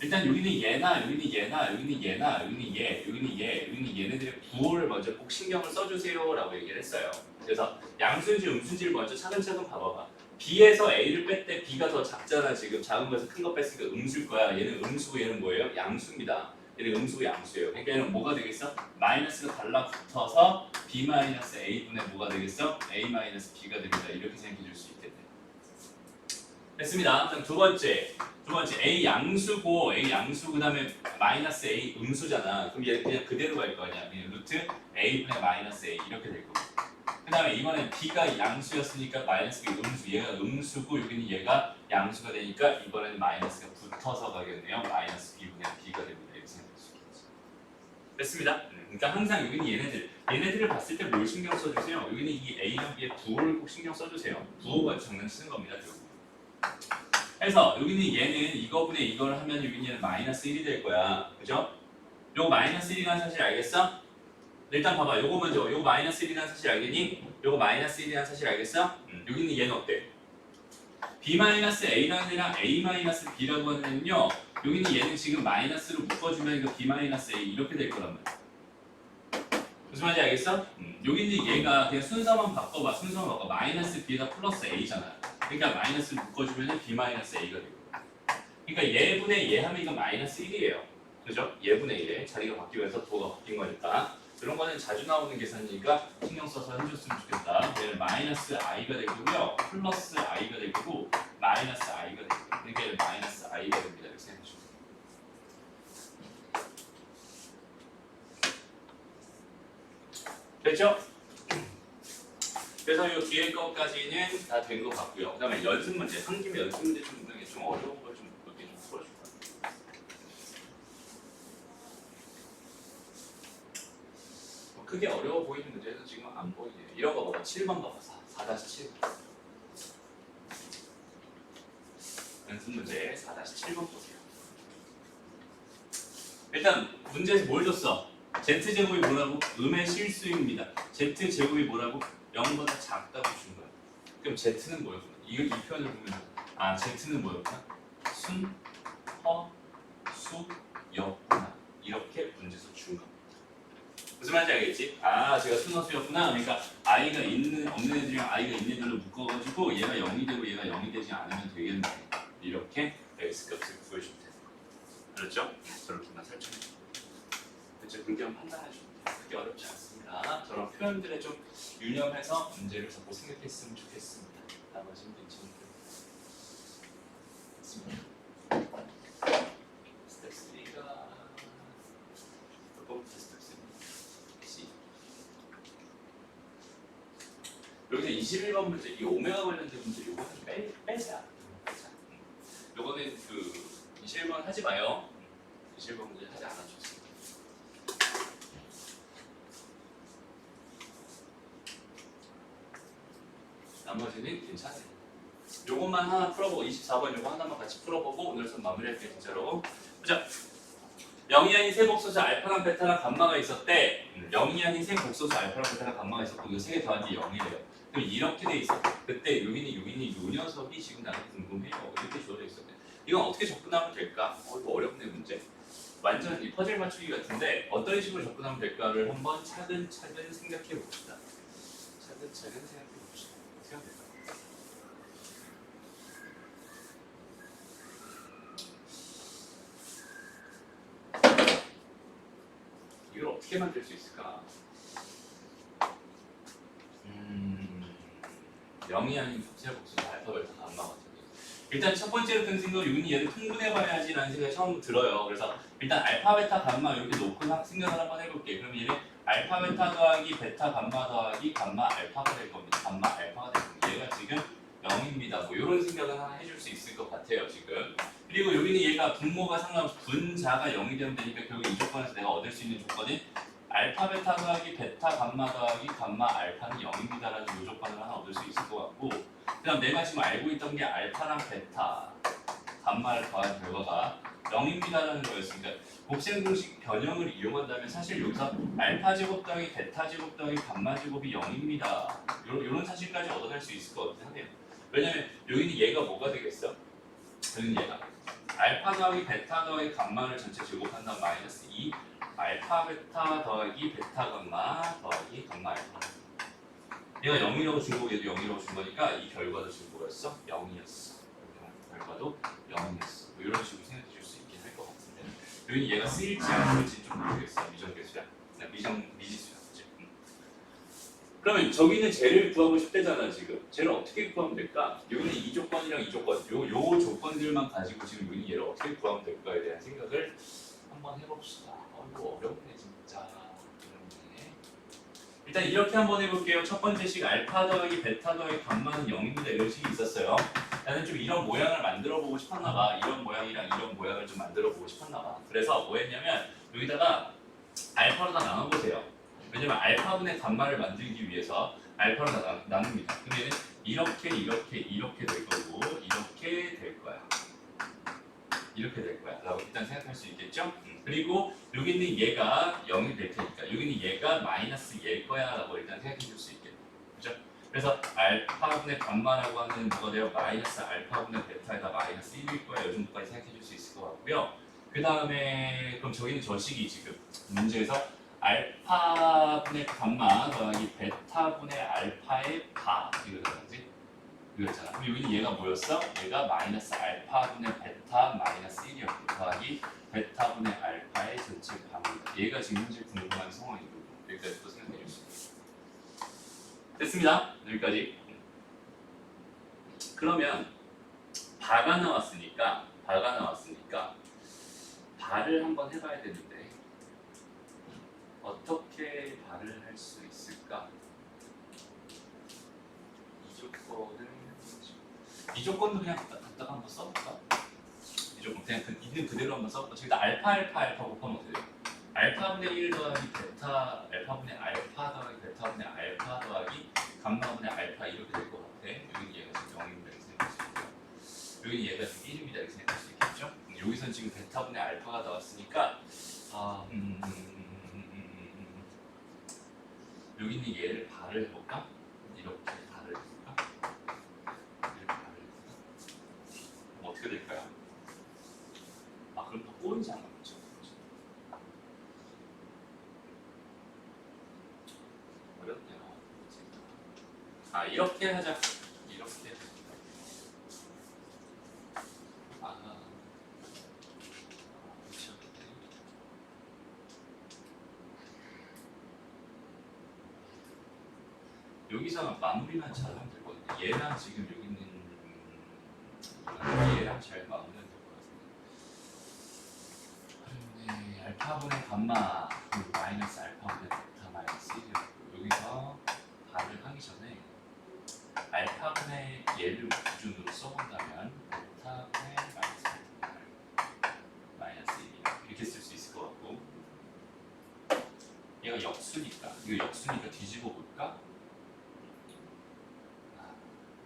일단 여기는 얘나 여기는 얘나 여기는 얘나 여기는 얘 여기는 얘 여기는 얘네들의 부호를 먼저 꼭 신경을 써주세요 라고 얘기를 했어요. 그래서 양순지 음순지를 먼저 차근차근 봐봐봐. B에서 A를 뺐대. B가 더 작잖아. 지금 작은 거에서 큰 거 뺐으니까 음수일 거야. 얘는 음수고 얘는 뭐예요? 양수입니다. 얘는 음수고 양수예요. 그러니까 얘는 뭐가 되겠어? 마이너스가 달라붙어서 B-A분의 뭐가 되겠어? A-B가 됩니다. 이렇게 생각해 줄 수 있겠네. 됐습니다. 그럼 두 번째 A 양수고 A 양수 그 다음에 마이너스 A 음수잖아. 그럼 얘 그냥 그대로 갈 거 아니야. 그냥 루트 A분의 마이너스 A 이렇게 될 거고. 그 다음에 이번엔 B가 양수였으니까 마이너스 B 음수, 얘가 음수고 여기는 얘가 양수가 되니까 이번에는 마이너스가 붙어서 가겠네요. 마이너스 B분의 B가 됩니다. 이렇게 생각할 수 있겠지. 됐습니다. 그러니까 항상 여기는 얘네들을 봤을 때 뭘 신경 써주세요. 여기는 이 A랑 B의 부호를 꼭 신경 써주세요. 부호가 장난치는 겁니다. 결국. 그래서 여기는 얘는 이거분의 이걸 하면 여기는 얘는 마이너스 1이 될 거야. 그죠? 요거 마이너스 1이라는 사실 알겠어? 일단 봐봐. 요거 먼저. 요거 마이너스 1이라는 사실 알겠니? 요거 마이너스 1이라는 사실 알겠어? 여기는 얘는 어때? B-A라는 애랑 A-B라고 하는 애는요. 여기는 얘는 지금 마이너스로 묶어주면 이거 B-A 이렇게 될 거란 말이야. 무슨 말인지 알겠어? 여기는 얘가 그냥 순서만 바꿔봐. 마이너스 B에다 플러스 A잖아. 그러니까 마이너스를 묶어주면 B-A가 되고. 그러니까 얘분의 얘 하면 이거 마이너스 1이에요. 그죠? 얘분의 얘. 자리가 바뀌면서 도가 바뀐 거니까. 이런 거는 자주 나오는 계산이니까 신경 써서 해줬으면 좋겠다. 얘는 마이너스 i가 될 거고요. 플러스 i가 될 거고 마이너스 i가 될 거고. 그러니까 얘는 마이너스 i가 됩니다. 이렇게 생각해 주세요. 됐죠? 그래서 이 뒤에 거까지는 다 된 것 같고요. 그 다음에 연습 문제, 한 김에 연습 문제 좀 어려운 걸 좀 몇 개 좀 풀어줄까요? 크게 어려워 보이는 문제는 지금 안 보이네요. 이런 거 봐봐. 7번 봐봐. 4-7. 연습 문제 4-7번 보세요. 일단 문제에서 뭘 줬어? Z제곱이 뭐라고? 음의 실수입니다. Z제곱이 뭐라고? 0보다 작다고 준 거야. 그럼 Z는 뭐였구나? 이 표현을 보면 Z는 뭐였구나? 순, 허, 수, 였구나. 이렇게 문제에서 준 겁니다. 무슨 말인지 알겠지? 아, 제가 순서수였구나. 그러니까 i가 있는 없는 애들이랑 i가 있는 애들로 묶어가지고 얘가 0이 되고 얘가 0이 되지 않으면 되겠네. 이렇게 x 값을 구해주면 돼. 그렇죠? 저렇게만 설정해. 그렇죠? 그렇게 하면 판단해주면 돼. 그게 어렵지 않습니다. 저런 표현들에 좀 유념해서 문제를 자꾸 생각했으면 좋겠습니다. 나머지는 괜찮은데. 스텝 3가 뭐부터 스텝 3? C. 여기서 21번 문제, 이 오메가 관련된 문제 요거 좀 빼자. 요거는 그 21번 하지 마요. 21번 문제 하지 않아줬습니다. 나머지는 괜찮아요. 요것만 하나 풀어보고 24번 요거 하나만 같이 풀어보고 오늘 수업 마무리할게요. 진짜로. 보자. 0이 아닌 세 복소수 알파랑 베타랑 감마가 있었대. 0이 아닌 세 복소수 알파랑 베타랑 감마가 있었고 이거 세 개 더한 게 0이래요. 그럼 이렇게 돼 있어. 그때 여기는 요 녀석이 지금 나한테 궁금해요. 이렇게 주어져 있었대. 이건 어떻게 접근하면 될까? 이거 어렵네 문제. 완전 이 퍼즐 맞추기 같은데 어떤 식으로 접근하면 될까를 한번 차근차근 생각해 봅시다. 차근차근 생각해 봅시다. 어떻게 하면 될까? 이걸 어떻게 만들 수 있을까? 0이 아닌 복수의 복수는 알파벳 다 안 나왔죠. 일단 첫 번째로 든 생각, 여기는 얘를 통분해봐야지라는 생각이 처음 들어요. 그래서 일단 알파, 베타, 감마 이렇게 놓고 생각을 한번 해볼게. 그럼 얘는 알파, 베타 더하기 베타, 감마 더하기 감마, 알파가 될 겁니다. 감마, 알파가 될 겁니다. 얘가 지금 0입니다. 뭐 이런 생각을 하나 해줄 수 있을 것 같아요. 지금. 그리고 여기는 얘가 분모가 상관없이 분자가 0이 되면 되니까 결국 이 조건에서 내가 얻을 수 있는 조건이 알파, 베타 더하기 베타, 감마 더하기 감마, 알파는 0입니다라는 이 조건을 하나 얻을 수 있을 것 같고 그다음 내가 지금 알고 있던 게 알파랑 베타, 감마를 더한 결과가 0입니다라는 거였으니까 곱셈 공식 변형을 이용한다면 사실 여기서 알파 제곱 더하기 베타 제곱 더하기 감마 제곱이 0입니다. 이런 사실까지 얻어낼 수 있을 것 같긴 하네요. 왜냐면 여기는 얘가 뭐가 되겠어? 여기는 얘가 알파 더하기 베타 더하기 감마를 전체 제곱한다면 마이너스 2 알파 베타 더하기 베타 감마 더하기 감마 알파. 얘가 0이라고 준 거고 얘도 0이라고 준 거니까 이 결과도 지금 뭐였어? 0이었어. 결과도 0이었어. 뭐 이런 식으로 생각해 줄 수 있긴 할 것 같은데 여기는 얘가 쓰일지 안 쓰일지 좀 모르겠어. 미정계수야. 미지수야. 그치? 그러면 저기는 쟤를 구하고 싶대잖아 지금. 쟤를 어떻게 구하면 될까? 여기는 이 조건이랑 이 조건 요 조건들만 가지고 지금 여기는 얘를 어떻게 구하면 될까에 대한 생각을 한번 해봅시다. 이거 어렵네 진짜. 어렵네. 일단 이렇게 한번 해볼게요. 첫 번째 식 알파 더하기 베타 더하기 감마는 0입니다. 이런 식이 있었어요. 나는 좀 이런 모양을 만들어 보고 싶었나 봐. 이런 모양이랑 이런 모양을 좀 만들어 보고 싶었나 봐. 그래서 뭐 했냐면 여기다가 알파로 다 나눠보세요. 왜냐면 알파분의 감마를 만들기 위해서 알파로 다 나눕니다. 그러면 이렇게 될 거고 이렇게 될 거야. 이렇게 될 거야 라고 일단 생각할 수 있겠죠? 그리고 여기는 얘가 0이 될 테니까 여기는 얘가 마이너스 얘일 거야 라고 일단 생각해 줄 수 있겠네. 그죠? 그래서 알파분의 감마라고 하는 뭐가 돼요? 마이너스 알파분의 베타에다 마이너스 1일 거야. 이 정도까지 생각해 줄 수 있을 것 같고요. 그 다음에 그럼 저기는 저 식이 지금 문제에서 알파분의 감마 더하기 베타분의 알파의 바 이거 되는지 이거잖아. 그럼 여기는 얘가 뭐였어? 얘가 마이너스 알파분의 베타 마이너스 1이었고 더하기 베타분의 알파의 전체 반입니다. 얘가 지금 현재 궁금한 상황이고 여기까지 또 생각해 줄 수 있어. 됐습니다. 여기까지. 그러면 바가 나왔으니까 바를 한번 해봐야 되는데 어떻게 바를 할 수 있을까? 이 조건도 그냥 갖다가 한번 써볼까? 이 조건 그냥 있는 그대로 한번 써볼까? 저기다 알파 곱하면 어떻게 돼요? 알파분의 1 더하기 베타 알파분의 알파 더하기 베타분의 알파 더하기 감마분의 알파 이렇게 될 것 같아. 여기는 얘가 지금 0입니다 이렇게 생각할 수 있고요. 여기는 얘가 지금 1입니다 이렇게 생각할 수 있겠죠? 여기서는 지금 베타분의 알파가 나왔으니까 여기는 얘를 발을 해볼까? 이렇게 발을 해볼까? 이렇게 발을 해볼까? 그럼 어떻게 될까요? 그럼 또 꼬이지 않아? 그렇죠? 이렇게 하자. 이렇게. 그렇죠. 여기서 마무리만 잘하면 될 것 같아요. 얘랑 지금 여기 있는 얘랑 잘 마무리하면 될 것 같은데. 네, 알파분의 감마 그리고 마이너스 알파분의 베타 마이너스 1이었고 여기서 발을 하기 전에 알파분의 얘를 기준으로 써본다면 베타분의 마이너스 1 이렇게 쓸 수 있을 것 같고 얘가 역수니까 이거 역수니까 뒤집어 볼까?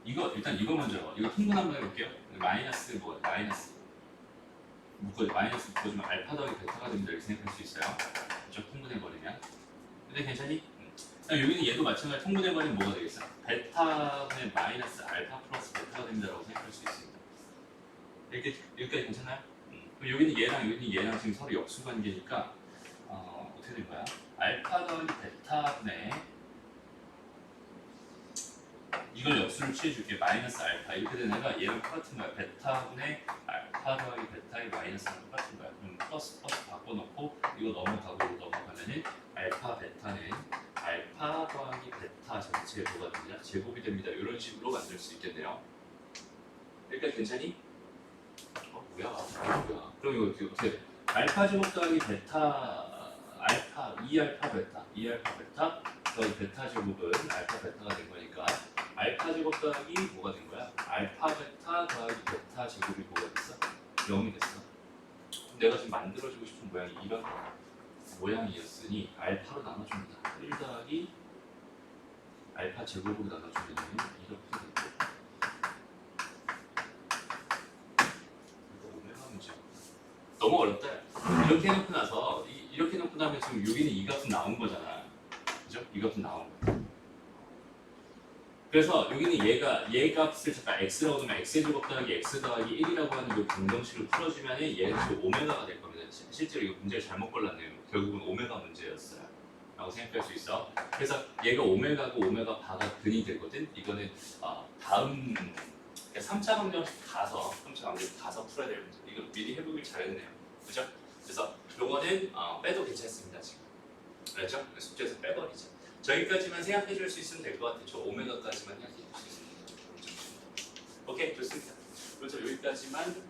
이거 일단 이거 먼저 이거 통분 한번 해볼게요. 마이너스 뭐 마이너스 마이너스 묶어주면 알파 더하기 베타가 됩니다 이렇게 생각할 수 있어요. 그렇죠? 통분해버리면 근데 괜찮니? 여기는 얘도 마찬가지로 통분해버리면 뭐가 되겠어? 베타분의 마이너스 알파 플러스 베타가 됩니다라고 생각할 수 있습니다. 이렇게 여기까지 괜찮아요? 그럼 여기는 얘랑 지금 서로 역수 관계니까 어떻게 된 거야? 알파 더하기 베타분의 이걸 역수를 취해줄게. 마이너스 알파 이렇게 되는 애가 얘랑 똑같은 거야. 베타분의 알파 더하기 베타의 마이너스랑 똑같은 거야. 그럼 플러스 바꿔놓고 이거 넘어가면은 알파 베타는 알파 더하기 베타 전체의 뭐가 됩니다. 제곱이 됩니다. 이런 식으로 만들 수 있겠네요. 여기까지 괜찮니? 뭐야? 그럼 이거 어떻게 돼? 알파 제곱 더하기 베타 알파 2알파 베타 더하기 베타 제곱은 알파 베타가 된 거니까 알파 제곱 더하기 뭐가 된 거야? 알파 베타 더하기 베타 제곱이 뭐가 됐어? 0이 됐어. 내가 지금 만들어주고 싶은 모양이 이런 모양이었으니 알파로 나눠줍니다. 1 더하기 알파 제곱으로 나눠주면 이렇게 되고 이거 오메가 문제 너무 어렵다. 이렇게 해놓고 나서 이렇게 해놓고 나면 지금 여기는 이 값은 나온 거잖아. 그죠? 이 값은 나온 거야. 그래서 여기는 얘 값을 잠깐 x라고 하면 x의 제곱 더하기 x 더하기 1이라고 하는 이 방정식을 풀어주면 얘는 지금 오메가가 될 겁니다. 실제로 이거 문제를 잘못 골랐네요. 결국은 오메가 문제였어요. 라고 생각할 수 있어. 그래서 얘가 오메가고 오메가 바가 근이 되거든. 이거는 다음 3차 방정식 가서 풀어야 될 문제. 이거 미리 해보길 잘했네요. 그죠? 그래서 요거는 빼도 괜찮습니다. 지금. 알았죠? 숙제에서 빼버리죠. 저기까지만 생각해 줄 수 있으면 될 것 같아요. 저 오메가까지만 생각해 줄 수 있으면. 오케이, 좋습니다. 그래서 여기까지만